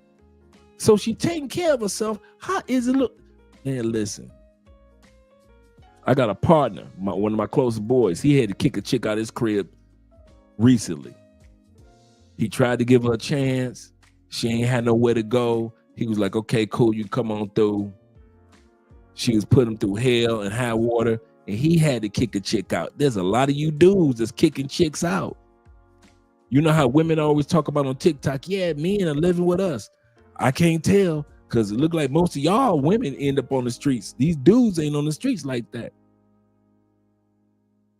So she taking care of herself. How is it look? Man, listen. I got a partner, one of my closest boys. He had to kick a chick out of his crib recently. He tried to give her a chance. She ain't had nowhere to go. He was like, okay, cool, you come on through. She was putting him through hell and high water, and he had to kick a chick out. There's a lot of you dudes that's kicking chicks out. You know how women always talk about on TikTok, yeah, men are living with us. I can't tell, because it look like most of y'all women end up on the streets. These dudes ain't on the streets like that.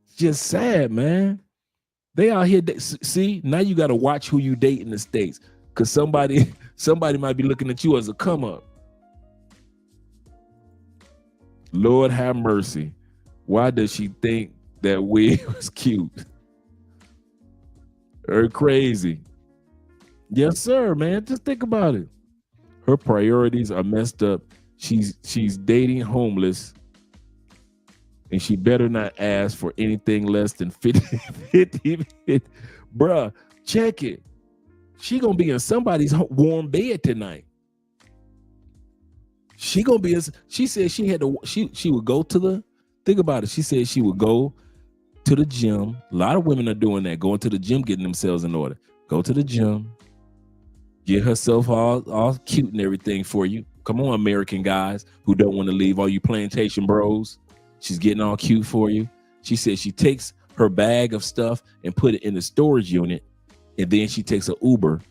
It's just sad, man. They out here, see, now you got to watch who you date in the States, because somebody might be looking at you as a come up. Lord have mercy. Why does she think that wig was cute? Her crazy. Yes, sir, man. Just think about it. Her priorities are messed up. She's dating homeless, and she better not ask for anything less than 50. Bruh, check it. She gonna be in somebody's warm bed tonight. She gonna be. She said she had to. She would go to the. Think about it. She said she would go to the gym. A lot of women are doing that. Going to the gym, getting themselves in order. Go to the gym. Get herself all cute and everything for you. Come on, American guys who don't want to leave. All you plantation bros. She's getting all cute for you. She said she takes her bag of stuff and put it in the storage unit, and then she takes an Uber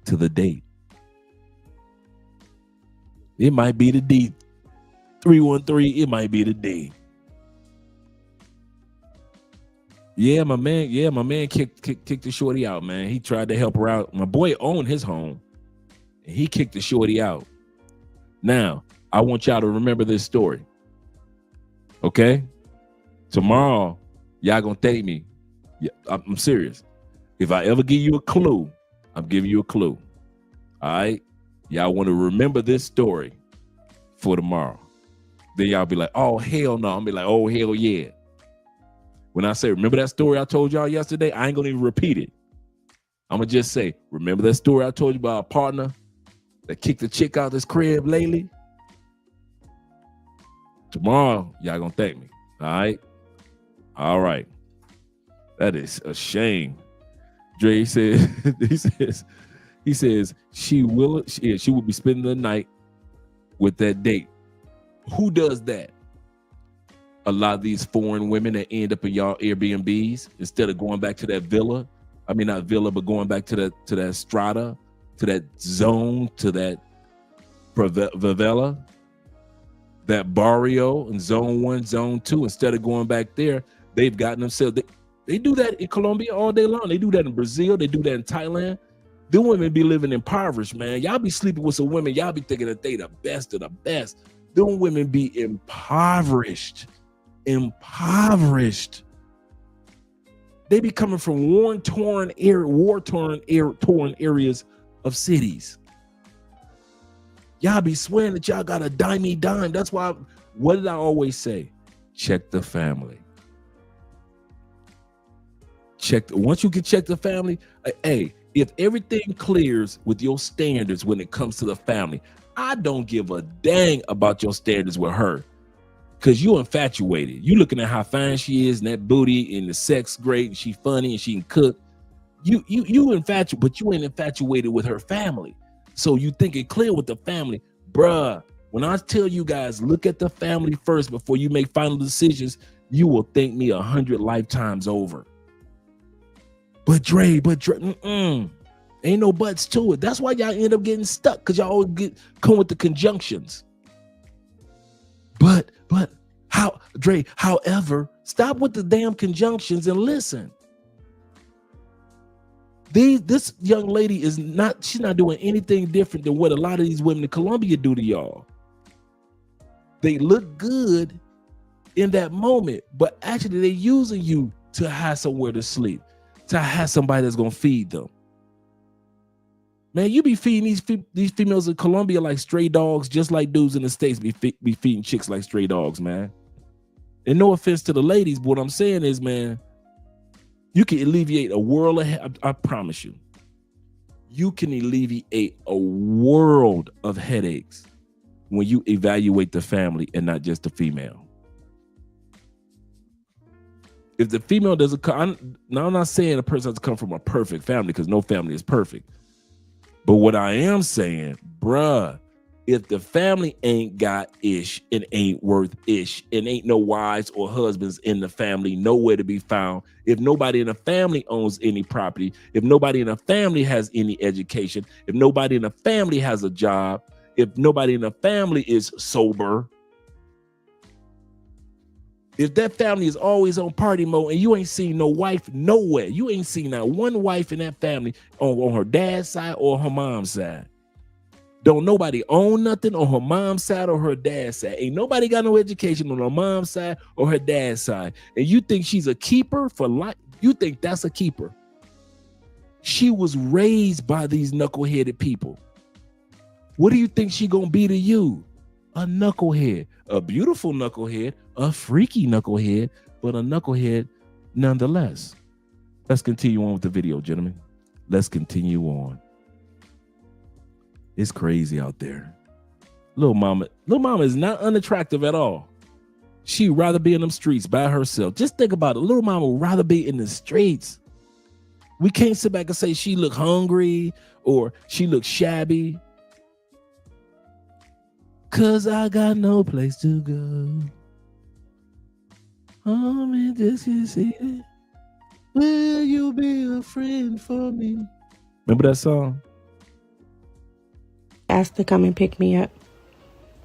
to the date. It might be the D. 313, it might be the D. Yeah, my man kicked the shorty out, man. He tried to help her out. My boy owned his home, and he kicked the shorty out. Now, I want y'all to remember this story. Okay? Tomorrow, y'all gonna thank me. Yeah, I'm serious. If I ever give you a clue, I'm giving you a clue. All right? Y'all want to remember this story for tomorrow. Then y'all be like, oh, hell no. I'm be like, oh, hell yeah. When I say, remember that story I told y'all yesterday? I ain't going to even repeat it. I'm going to just say, remember that story I told you about a partner that kicked the chick out this crib lately? Tomorrow, y'all going to thank me. All right? All right. That is a shame. Dre said, he says she will be spending the night with that date. Who does that? A lot of these foreign women that end up in y'all Airbnbs instead of going back to that villa. I mean, not villa, but going back to that strata, to that zone, to that favela, that barrio in zone 1, zone 2. Instead of going back there, they've gotten themselves. They do that in Colombia all day long. They do that in Brazil. They do that in Thailand. The women be living impoverished, man. Y'all be sleeping with some women. Y'all be thinking that they the best of the best. Them women be impoverished. Impoverished. They be coming from war-torn areas of cities. Y'all be swearing that y'all got a dime. That's why, what did I always say? Check the family. Once you can check the family, hey, if everything clears with your standards when it comes to the family, I don't give a dang about your standards with her. Because you infatuated. You looking at how fine she is and that booty and the sex great and she funny and she can cook. You infatuated, but you ain't infatuated with her family. So you think it clear with the family, bruh. When I tell you guys, look at the family first before you make final decisions, you will thank me 100 lifetimes over. But Dre, ain't no buts to it. That's why y'all end up getting stuck, because y'all always come with the conjunctions. But how, Dre, however, stop with the damn conjunctions and listen. This young lady she's not doing anything different than what a lot of these women in Colombia do to y'all. They look good in that moment, but actually they're using you to have somewhere to sleep, to have somebody that's gonna feed them. Man, you be feeding these females in Colombia like stray dogs, just like dudes in the States be feeding chicks like stray dogs, man. And no offense to the ladies, but what I'm saying is, man, you can alleviate a world of, I promise you, you can alleviate a world of headaches when you evaluate the family and not just the female. If the female doesn't come, I'm not saying a person has to come from a perfect family, because no family is perfect. But what I am saying, bruh, if the family ain't got ish and ain't worth ish and ain't no wives or husbands in the family, nowhere to be found, if nobody in the family owns any property, if nobody in the family has any education, if nobody in the family has a job, if nobody in the family is sober, if that family is always on party mode and you ain't seen no wife nowhere, you ain't seen not one wife in that family on her dad's side or her mom's side. Don't nobody own nothing on her mom's side or her dad's side. Ain't nobody got no education on her mom's side or her dad's side. And you think she's a keeper for life? You think that's a keeper? She was raised by these knuckleheaded people. What do you think she gonna be to you? A knucklehead, a beautiful knucklehead, a freaky knucklehead, but a knucklehead nonetheless. Let's continue on with the video, gentlemen. Let's continue on. It's crazy out there. Little mama is not unattractive at all. She'd rather be in them streets by herself. Just think about it. Little mama would rather be in the streets. We can't sit back and say she look hungry or she look shabby. Cause I got no place to go. Just you see it. Will you be a friend for me? Remember that song? Asked to come and pick me up.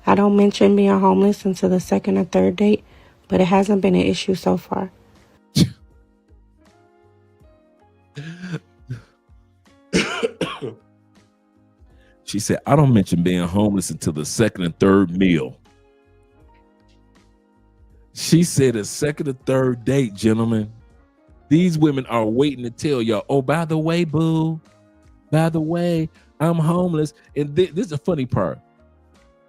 I don't mention being homeless until the second or third date, but it hasn't been an issue so far. She said, I don't mention being homeless until the second and third meal. She said a second or third date, gentlemen. These women are waiting to tell y'all, oh, by the way, boo, by the way, I'm homeless. And this is the funny part.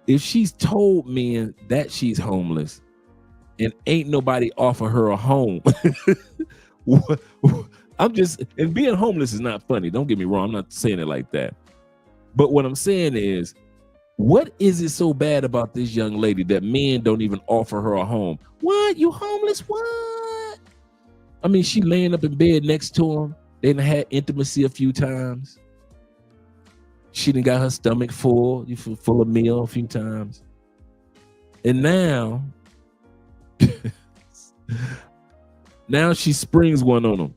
If she's told men that she's homeless and ain't nobody offer her a home, and being homeless is not funny. Don't get me wrong. I'm not saying it like that. But what I'm saying is, what is it so bad about this young lady that men don't even offer her a home? What? You homeless? What? I mean, she laying up in bed next to him. They done had intimacy a few times. She done got her stomach full of meal a few times. And now, now she springs one on him.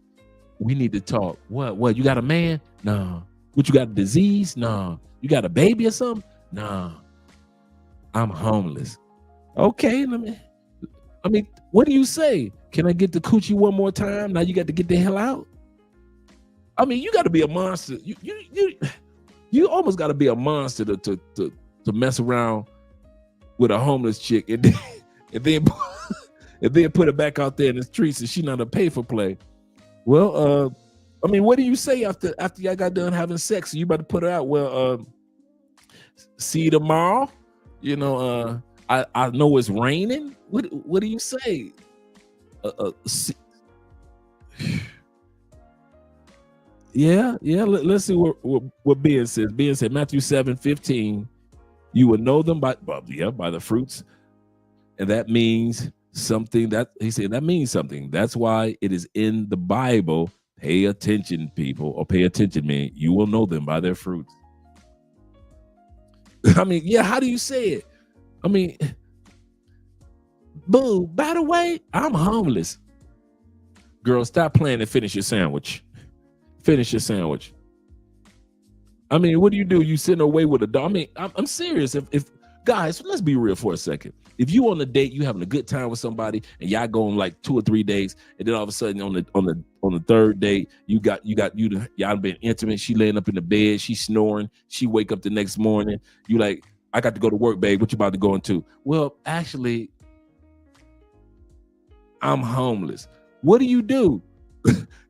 We need to talk. What? You got a man? No. What, you got a disease? No. You got a baby or something? No. I'm homeless. Okay, I mean, what do you say? Can I get the coochie one more time? Now you got to get the hell out. I mean, you got to be a monster. You almost got to be a monster to mess around with a homeless chick and then put it back out there in the streets and she not a pay for play. Well, I mean, what do you say after y'all got done having sex? You about to put her out? Well, see you tomorrow. You know, I know it's raining. What do you say? Yeah. Let's see what Ben says. Ben said Matthew 7:15. You will know them by the fruits, and that means something. That he said that means something. That's why it is in the Bible Pay attention, people, or pay attention, man. You will know them by their fruits. I mean, yeah, how do you say it? I mean, boo, by the way, I'm homeless. Girl, stop playing and finish your sandwich. Finish your sandwich. I mean, what do? You send her away with a dog? I mean, I'm serious. If guys, let's be real for a second. If you on a date, you having a good time with somebody, and y'all going like 2 or 3 days, and then all of a sudden on the third date, y'all been intimate. She laying up in the bed, she snoring. She wake up the next morning. You like, I got to go to work, babe. What you about to go into? Well, actually, I'm homeless. What do?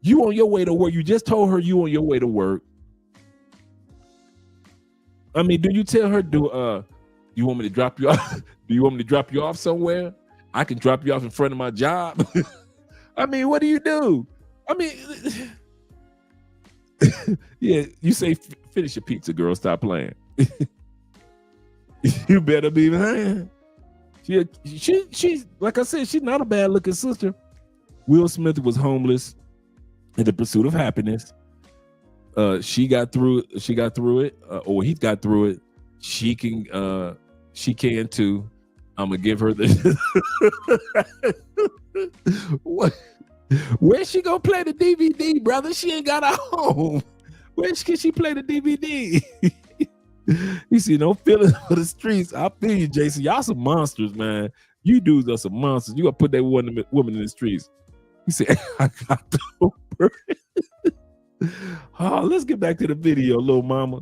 You on your way to work. You just told her you on your way to work. I mean, do you tell her, you want me to drop you off? Do you want me to drop you off somewhere? I can drop you off in front of my job. I mean, what do you do? I mean, yeah, you say finish your pizza, girl. Stop playing. You better be man. She's like I said, she's not a bad looking sister. Will Smith was homeless in the pursuit of happiness. She got through it, or he got through it. She can too. I'm gonna give her the what? Where's she gonna play the DVD, brother? She ain't got a home. Where can she play the DVD? You see, no feeling for the streets. I feel you, Jason. Y'all some monsters, man. You dudes are some monsters. You gotta put that woman in the streets. He said, I got the Oh, let's get back to the video, little mama.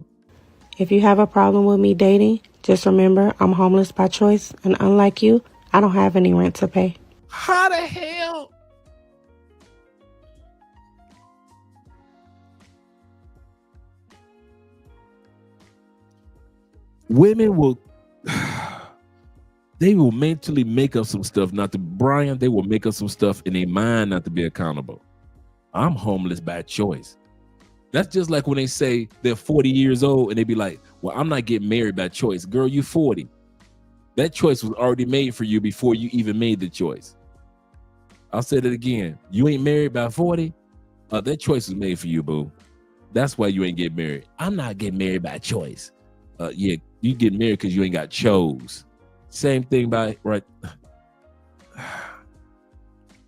If you have a problem with me dating, just remember I'm homeless by choice, and unlike you, I don't have any rent to pay. How the hell? Women will, they will mentally make up some stuff not to, Brian, they will make up some stuff in their mind not to be accountable. I'm homeless by choice. That's just like when they say they're 40 years old and they be like, well, I'm not getting married by choice. Girl, you 40. That choice was already made for you before you even made the choice. I'll say that again. You ain't married by 40. That choice was made for you, boo. That's why you ain't getting married. I'm not getting married by choice. Yeah, you get married because you ain't got chose. Same thing by right.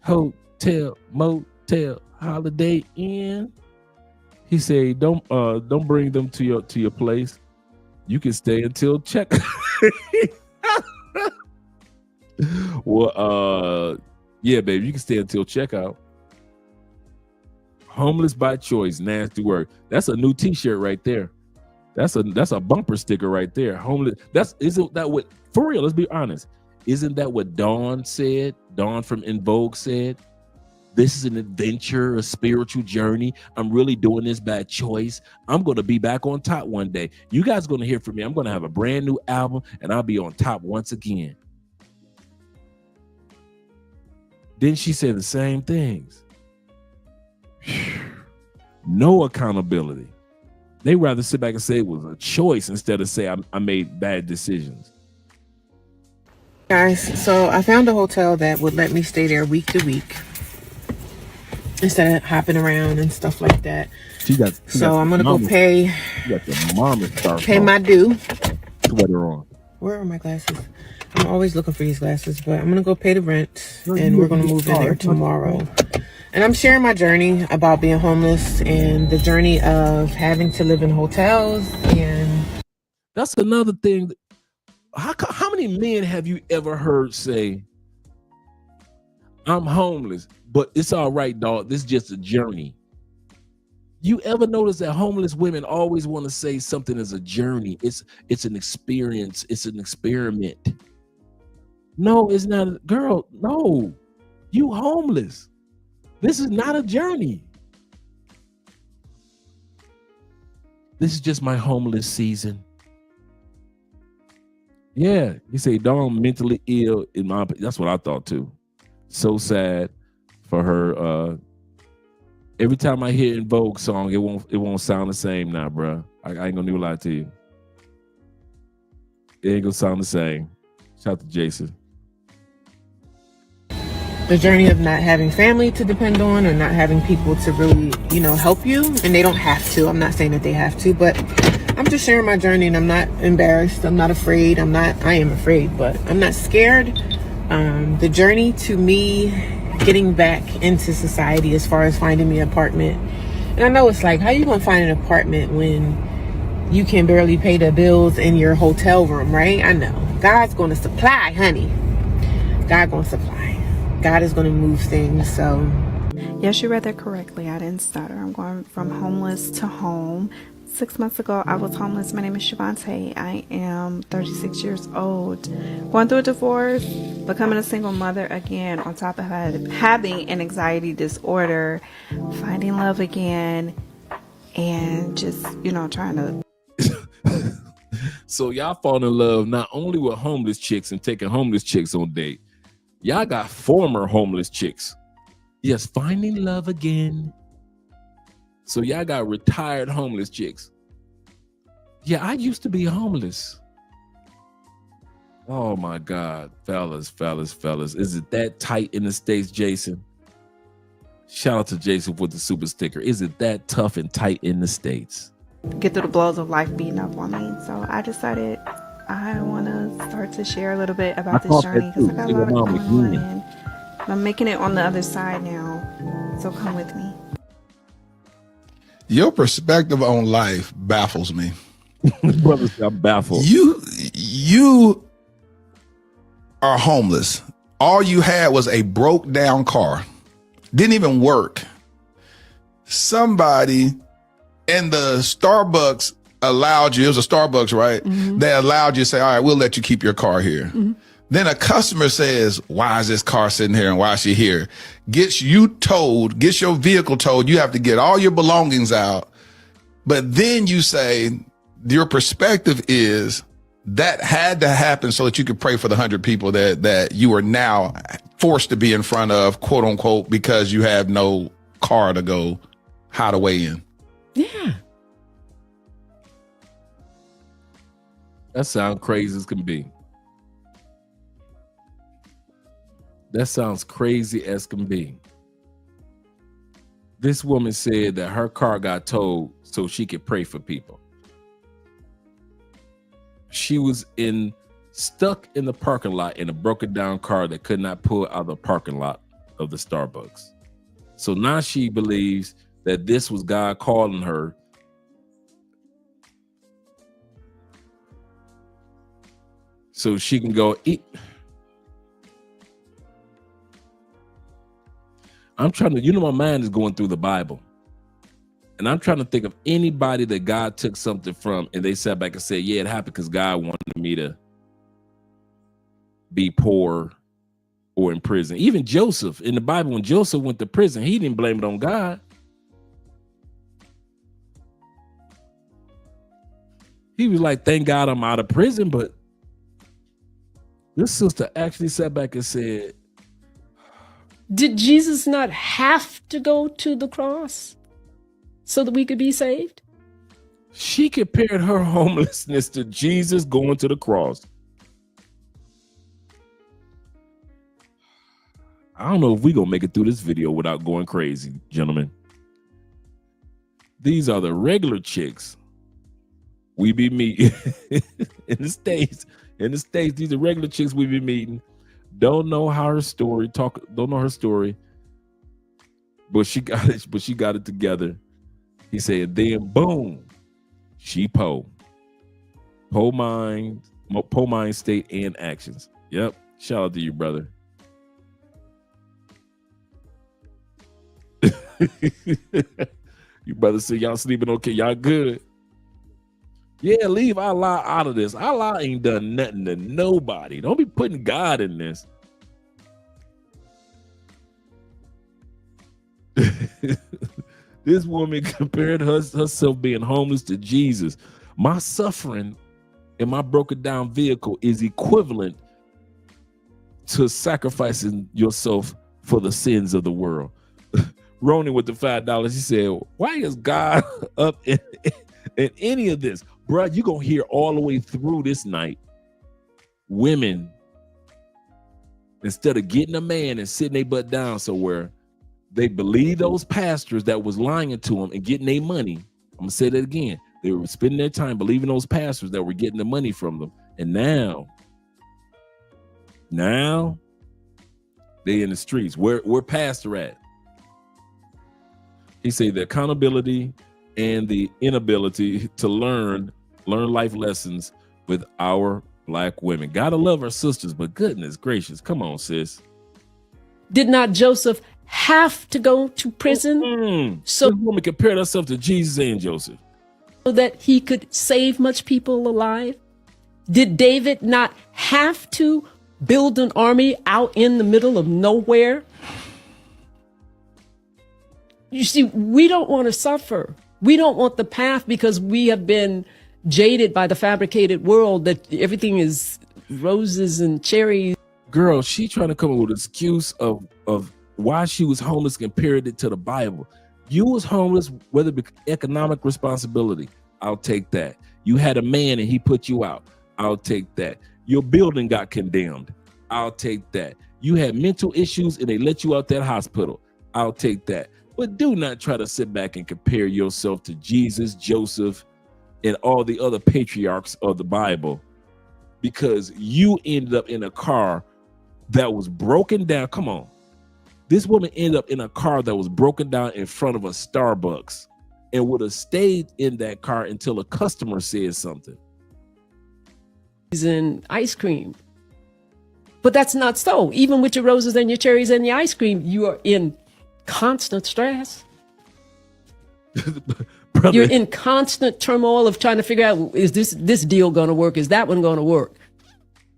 Hotel, motel, Holiday Inn. He said, "Don't bring them to your place. You can stay until check." Well, yeah, baby, you can stay until checkout. Homeless by choice, nasty word. That's a new T-shirt right there. That's a bumper sticker right there. Homeless. Isn't that what? For real, let's be honest. Isn't that what Dawn said? Dawn from In Vogue said. This is an adventure, a spiritual journey. I'm really doing this by choice. I'm going to be back on top one day. You guys are going to hear from me. I'm going to have a brand new album, and I'll be on top once again. Then she said the same things. No accountability. They rather sit back and say it was a choice instead of say I made bad decisions. Guys, so I found a hotel that would let me stay there week to week instead of hopping around and stuff like that. So I'm gonna go pay my due. Sweater on. Where are my glasses? I'm always looking for these glasses, but I'm gonna go pay the rent and we're gonna move in there tomorrow. And I'm sharing my journey about being homeless and the journey of having to live in hotels. And that's another thing. How many men have you ever heard say, I'm homeless, but it's all right, dog. This is just a journey. You ever notice that homeless women always want to say something is a journey? It's an experience. It's an experiment. No, it's not. Girl, no. You homeless. This is not a journey. This is just my homeless season. Yeah, you say Dawn mentally ill in my. That's what I thought too. So sad for her. Every time I hear In Vogue song, it won't sound the same now, bro. I ain't gonna lie to you. It ain't gonna sound the same. Shout out to Jason. the journey of not having family to depend on or not having people to really, help you. And they don't have to. I'm not saying that they have to, but I'm just sharing my journey, and I'm not embarrassed. I'm not afraid. I am afraid, but I'm not scared. The journey to me getting back into society as far as finding me an apartment. And I know it's like, how you going to find an apartment when you can barely pay the bills in your hotel room, right? I know. God's going to supply, honey. God going to supply. God is going to move things, so. Yes, you read that correctly. I didn't stutter. I'm going from homeless to home. 6 months ago, I was homeless. My name is Shavante. I am 36 years old. Going through a divorce, becoming a single mother again, on top of having an anxiety disorder, finding love again, and just, trying to. So y'all fall in love not only with homeless chicks and taking homeless chicks on date. Y'all got former homeless chicks. Yes, finding love again. So y'all got retired homeless chicks. Yeah, I used to be homeless. Oh my God, fellas. Is it that tight in the States, Jason? Shout out to Jason with the super sticker. Is it that tough and tight in the States? Get through the blows of life beating up on me. So I decided I want to start to share a little bit about this journey because I got a lot going on, and I'm making it on the other side now. So come with me. Your perspective on life baffles me. Brother, I'm baffled. You are homeless. All you had was a broke down car. Didn't even work. Somebody in the Starbucks allowed you, it was a Starbucks, right? Mm-hmm. They allowed you to say, all right, we'll let you keep your car here. Mm-hmm. Then a customer says, why is this car sitting here and why is she here? Gets your vehicle towed. You have to get all your belongings out. But then you say, your perspective is that had to happen so that you could pray for the 100 people that you are now forced to be in front of, quote unquote, because you have no car to go hide away in. Yeah. That sounds crazy as can be. That sounds crazy as can be. This woman said that her car got towed so she could pray for people. She was stuck in the parking lot in a broken down car that could not pull out of the parking lot of the Starbucks. So now she believes that this was God calling her so she can go eat. I'm trying to, my mind is going through the Bible. And I'm trying to think of anybody that God took something from and they sat back and said, yeah, it happened because God wanted me to be poor or in prison. Even Joseph in the Bible, when Joseph went to prison, he didn't blame it on God. He was like, thank God I'm out of prison. But this sister actually sat back and said, did Jesus not have to go to the cross so that we could be saved? She compared her homelessness to Jesus going to the cross. I don't know if we're going to make it through this video without going crazy, gentlemen. These are the regular chicks we be meeting in the States. In the States, these are regular chicks we be meeting. Don't know her story, but she got it together. He said, then boom, she po mind, state, and actions. Yep. Shout out to you, brother. You brother say y'all sleeping okay, y'all good. Yeah, leave Allah out of this. Allah ain't done nothing to nobody. Don't be putting God in this. This woman compared herself being homeless to Jesus. My suffering in my broken down vehicle is equivalent to sacrificing yourself for the sins of the world. Ronan with the $5, he said, why is God up in any of this? Bro, you're going to hear all the way through this night women Instead of getting a man and sitting their butt down somewhere, they believe those pastors that was lying to them and getting their money. I'm gonna say that again. They were spending their time believing those pastors that were getting the money from them. And now they in the streets. Where pastor at? He said the accountability and the inability to learn life lessons with our Black women. Gotta love our sisters, but goodness gracious, come on, sis. Did not Joseph have to go to prison So this woman compared herself to Jesus and Joseph so that he could save much people alive? Did David not have to build an army out in the middle of nowhere? You see, we don't want to suffer. We don't want the path because we have been jaded by the fabricated world that everything is roses and cherries. Girl, she trying to come up with an excuse of why she was homeless, compared it to the Bible. You was homeless, whether it be economic responsibility, I'll take that. You had a man and he put you out, I'll take that. Your building got condemned, I'll take that. You had mental issues and they let you out that hospital, I'll take that. But do not try to sit back and compare yourself to Jesus, Joseph, and all the other patriarchs of the Bible, because you ended up in a car that was broken down. Come on. This woman ended up in a car that was broken down in front of a Starbucks and would have stayed in that car until a customer said something. And ice cream. But that's not so. Even with your roses and your cherries and your ice cream, you are in constant stress. Brother, you're in constant turmoil of trying to figure out, is this deal going to work? Is that one going to work?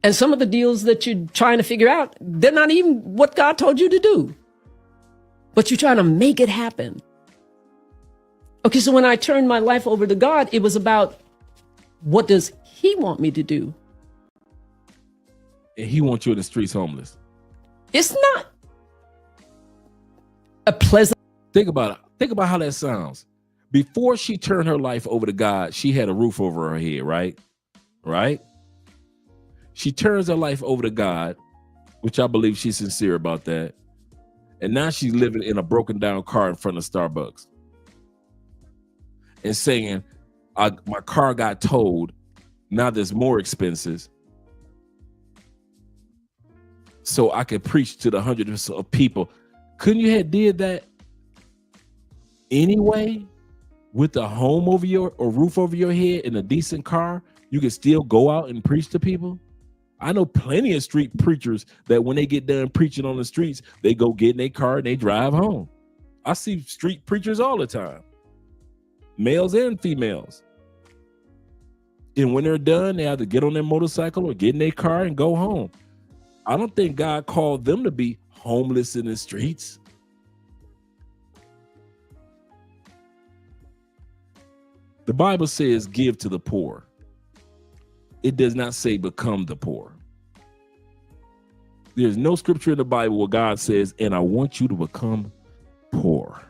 And some of the deals that you're trying to figure out, they're not even what God told you to do. But you're trying to make it happen. Okay, so when I turned my life over to God, it was about, what does he want me to do? And he wants you in the streets homeless. It's not a pleasant. Think about it. Think about how that sounds. Before she turned her life over to God, she had a roof over her head, right? Right? She turns her life over to God, which I believe she's sincere about that. And now she's living in a broken down car in front of Starbucks and saying, my car got towed. Now there's more expenses. So I can preach to the hundreds of people. Couldn't you have did that anyway? With a home over or roof over your head and a decent car, you can still go out and preach to people. I know plenty of street preachers that when they get done preaching on the streets, they go get in their car and they drive home. I see street preachers all the time, males and females. And when they're done, they either get on their motorcycle or get in their car and go home. I don't think God called them to be homeless in the streets. The Bible says give to the poor. It does not say become the poor. There's no scripture in the Bible where God says, and I want you to become poor.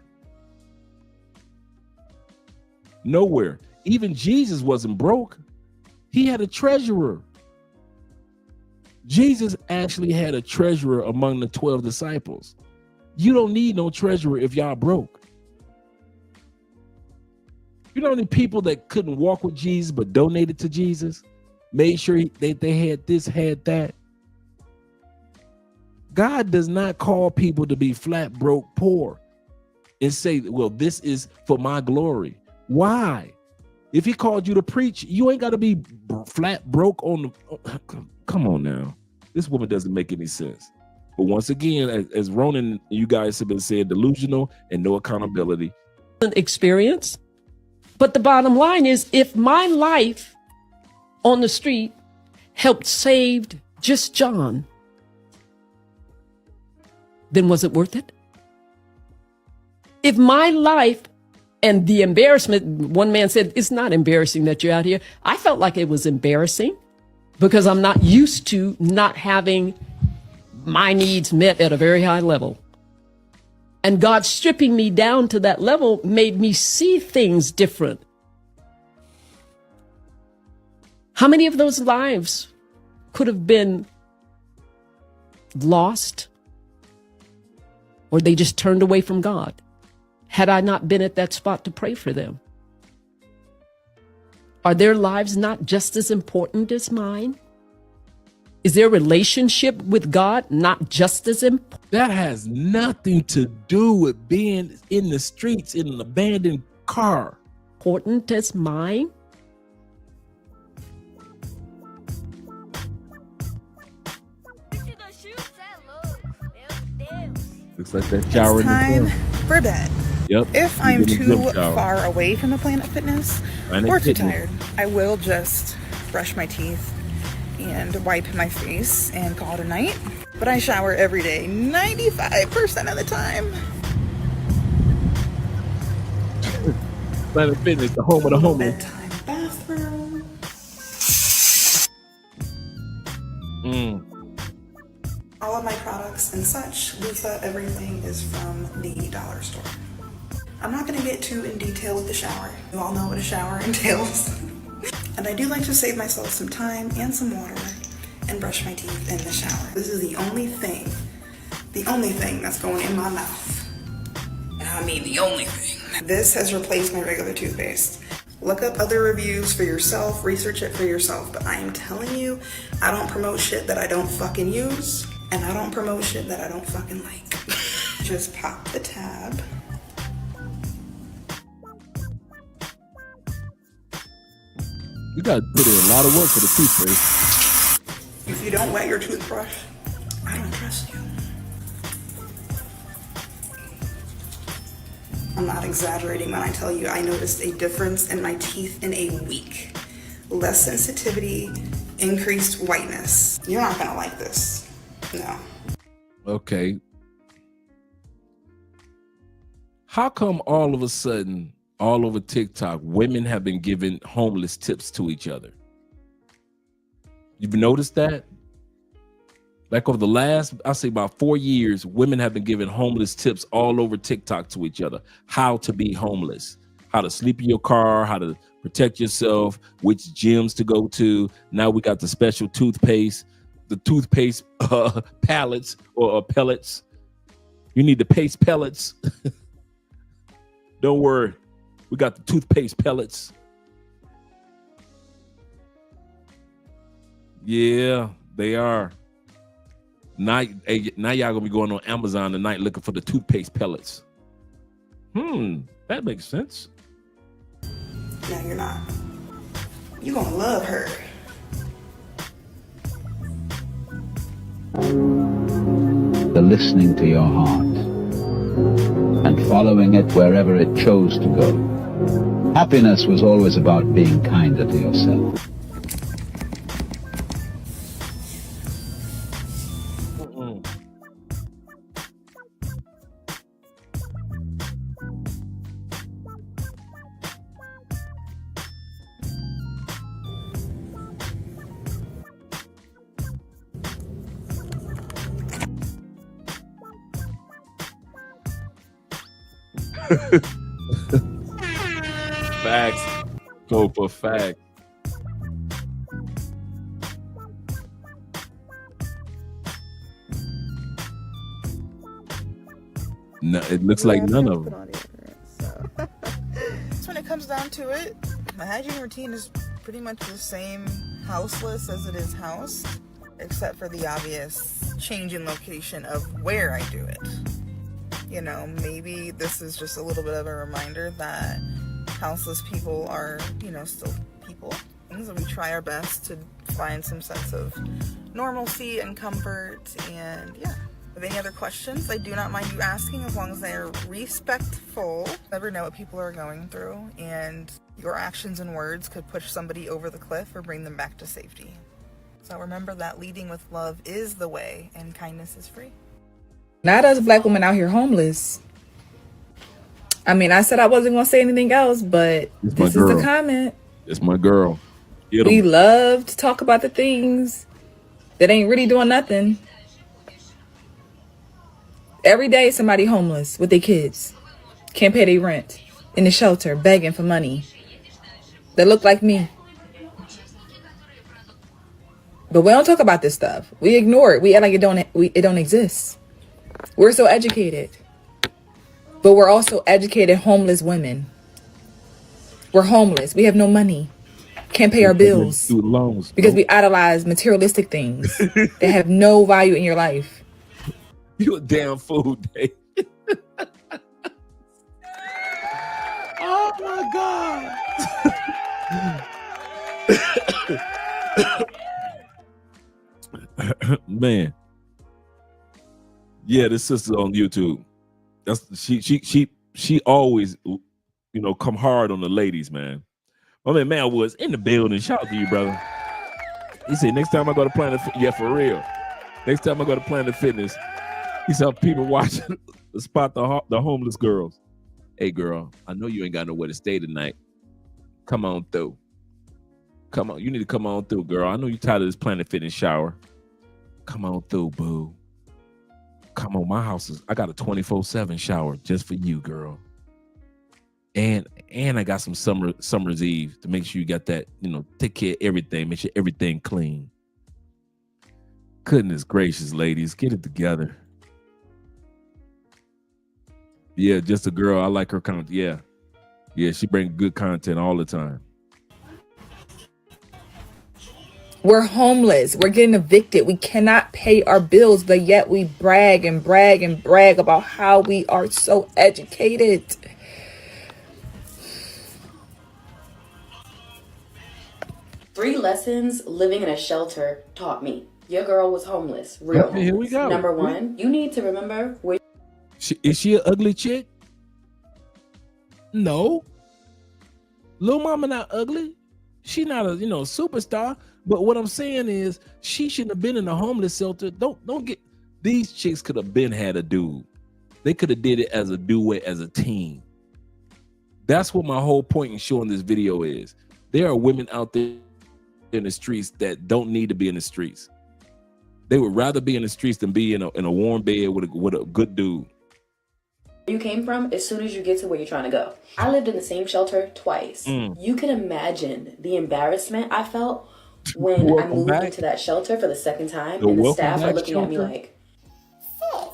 Nowhere. Even Jesus wasn't broke. He had a treasurer. Jesus actually had a treasurer among the 12 disciples. You don't need no treasurer if y'all broke. You know, the people that couldn't walk with Jesus but donated to Jesus, made sure they had this, had that. God does not call people to be flat broke poor and say, well, this is for my glory. Why? If he called you to preach, you ain't got to be flat broke on the. Come on now. This woman doesn't make any sense. But once again, as Ronan and you guys have been saying, delusional and no accountability. Experience. But the bottom line is, if my life on the street helped save just John, then was it worth it? If my life and the embarrassment, one man said, it's not embarrassing that you're out here. I felt like it was embarrassing because I'm not used to not having my needs met at a very high level. And God stripping me down to that level made me see things different. How many of those lives could have been lost, or they just turned away from God, had I not been at that spot to pray for them? Are their lives not just as important as mine? Is their relationship with God not just as important? That has nothing to do with being in the streets in an abandoned car. Important as mine? Looks like that shower It's in the time car. for bed. Yep. If You I'm get a too jump shower. far away from the Planet Fitness Planet or too Fitness. tired, I will just brush my teeth and wipe my face and call it a night. But I shower every day, 95% of the time. Planet Fitness, the home of the homeless. Bedtime bathroom. All of my products and such, Lutha, everything is from the dollar store. I'm not going to get too in detail with the shower. You all know what a shower entails. And I do like to save myself some time and some water and brush my teeth in the shower. This is the only thing that's going in my mouth. And I mean the only thing. This has replaced my regular toothpaste. Look up other reviews for yourself, research it for yourself, but I am telling you, I don't promote shit that I don't fucking use, and I don't promote shit that I don't fucking like. Just pop the tab. You gotta put in a lot of work for the toothpaste. If you don't wet your toothbrush, I don't trust you. I'm not exaggerating when I tell you I noticed a difference in my teeth in a week. Less sensitivity, increased whiteness. You're not gonna like this. No. Okay. How come all of a sudden, all over TikTok, women have been giving homeless tips to each other? You've noticed that? Like over the last, I'll say about 4 years, women have been giving homeless tips all over TikTok to each other. How to be homeless, how to sleep in your car, how to protect yourself, which gyms to go to. Now we got the special toothpaste, the toothpaste pallets or pellets. You need the paste pellets. Don't worry. We got the toothpaste pellets. Yeah, they are. Now y'all gonna be going on Amazon tonight looking for the toothpaste pellets. That makes sense. No, you're not. You're gonna love her. The listening to your heart and following it wherever it chose to go. Happiness was always about being kinder to yourself. Facts. Go for fact. No, it looks like none of them. So when it comes down to it, my hygiene routine is pretty much the same houseless as it is housed, except for the obvious change in location of where I do it. You know, maybe this is just a little bit of a reminder that houseless people are, you know, still people. And so we try our best to find some sense of normalcy and comfort. And yeah, if any other questions, I do not mind you asking as long as they are respectful. You never know what people are going through, and your actions and words could push somebody over the cliff or bring them back to safety. So remember that leading with love is the way and kindness is free. Not us black women out here homeless. I mean, I said I wasn't going to say anything else, but this is the comment. It's my girl. We love to talk about the things that ain't really doing nothing. Every day, somebody homeless with their kids. Can't pay their rent. In the shelter, begging for money. That look like me. But we don't talk about this stuff. We ignore it. We act like it don't exist. We're so educated. But we're also educated homeless women. We're homeless. We have no money. Can't pay our bills. Student loans, because we idolize materialistic things that have no value in your life. You a damn fool, Dave. Oh my God. Man. Yeah, this sister's on YouTube. That's she always, you know, come hard on the ladies, man. My man was in the building. Shout out to you, brother. He said, next time I go to Planet Fitness, yeah, for real. Next time I go to Planet Fitness, he saw people watching spot the homeless girls. Hey, girl, I know you ain't got nowhere to stay tonight. Come on through. Come on, you need to come on through, girl. I know you're tired of this Planet Fitness shower. Come on through, boo. Come on, my house I got a 24/7 shower just for you, girl. And I got some summer's eve to make sure you got that, you know, take care of everything, make sure everything clean. Goodness gracious, ladies, get it together. Yeah, just a girl. I like her content. Yeah. Yeah, she brings good content all the time. We're homeless. We're getting evicted. We cannot pay our bills, but yet we brag and brag and brag about how we are so educated. Three lessons living in a shelter taught me. Your girl was homeless. Real Okay, here we go. Number one, you need to remember where. Is she an ugly chick? No. Lil Mama not ugly. She not a, you know, superstar. But what I'm saying is she shouldn't have been in a homeless shelter. Don't get, these chicks could have been had a dude. They could have did it as a duet, as a team. That's what my whole point in showing this video is. There are women out there in the streets that don't need to be in the streets. They would rather be in the streets than be in a warm bed with a good dude. You came from as soon as you get to where you're trying to go. I lived in the same shelter twice. You can imagine the embarrassment I felt when I moved into that shelter for the second time, and the staff are looking at me like, sis,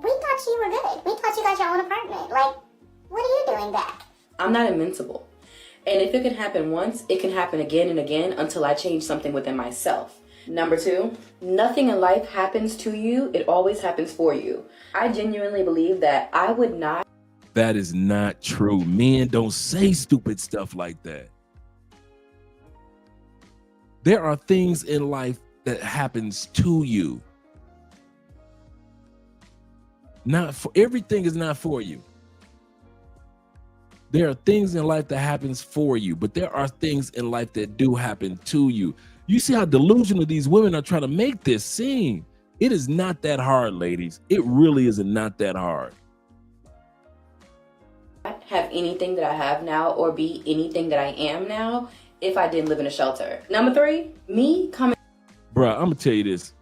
we thought you were good. We thought you got your own apartment. Like, what are you doing back? I'm not invincible. And if it can happen once, it can happen again and again until I change something within myself. Number two, nothing in life happens to you. It always happens for you. I genuinely believe that I would not. That is not true. Men don't say stupid stuff like that. There are things in life that happens to you. Not for everything is not for you. There are things in life that happens for you, but there are things in life that do happen to you. You see how delusional these women are trying to make this seem. It is not that hard, ladies. It really is not that hard. Have anything that I have now or be anything that I am now if I didn't live in a shelter. Number three, me coming. Bruh, I'm gonna tell you this.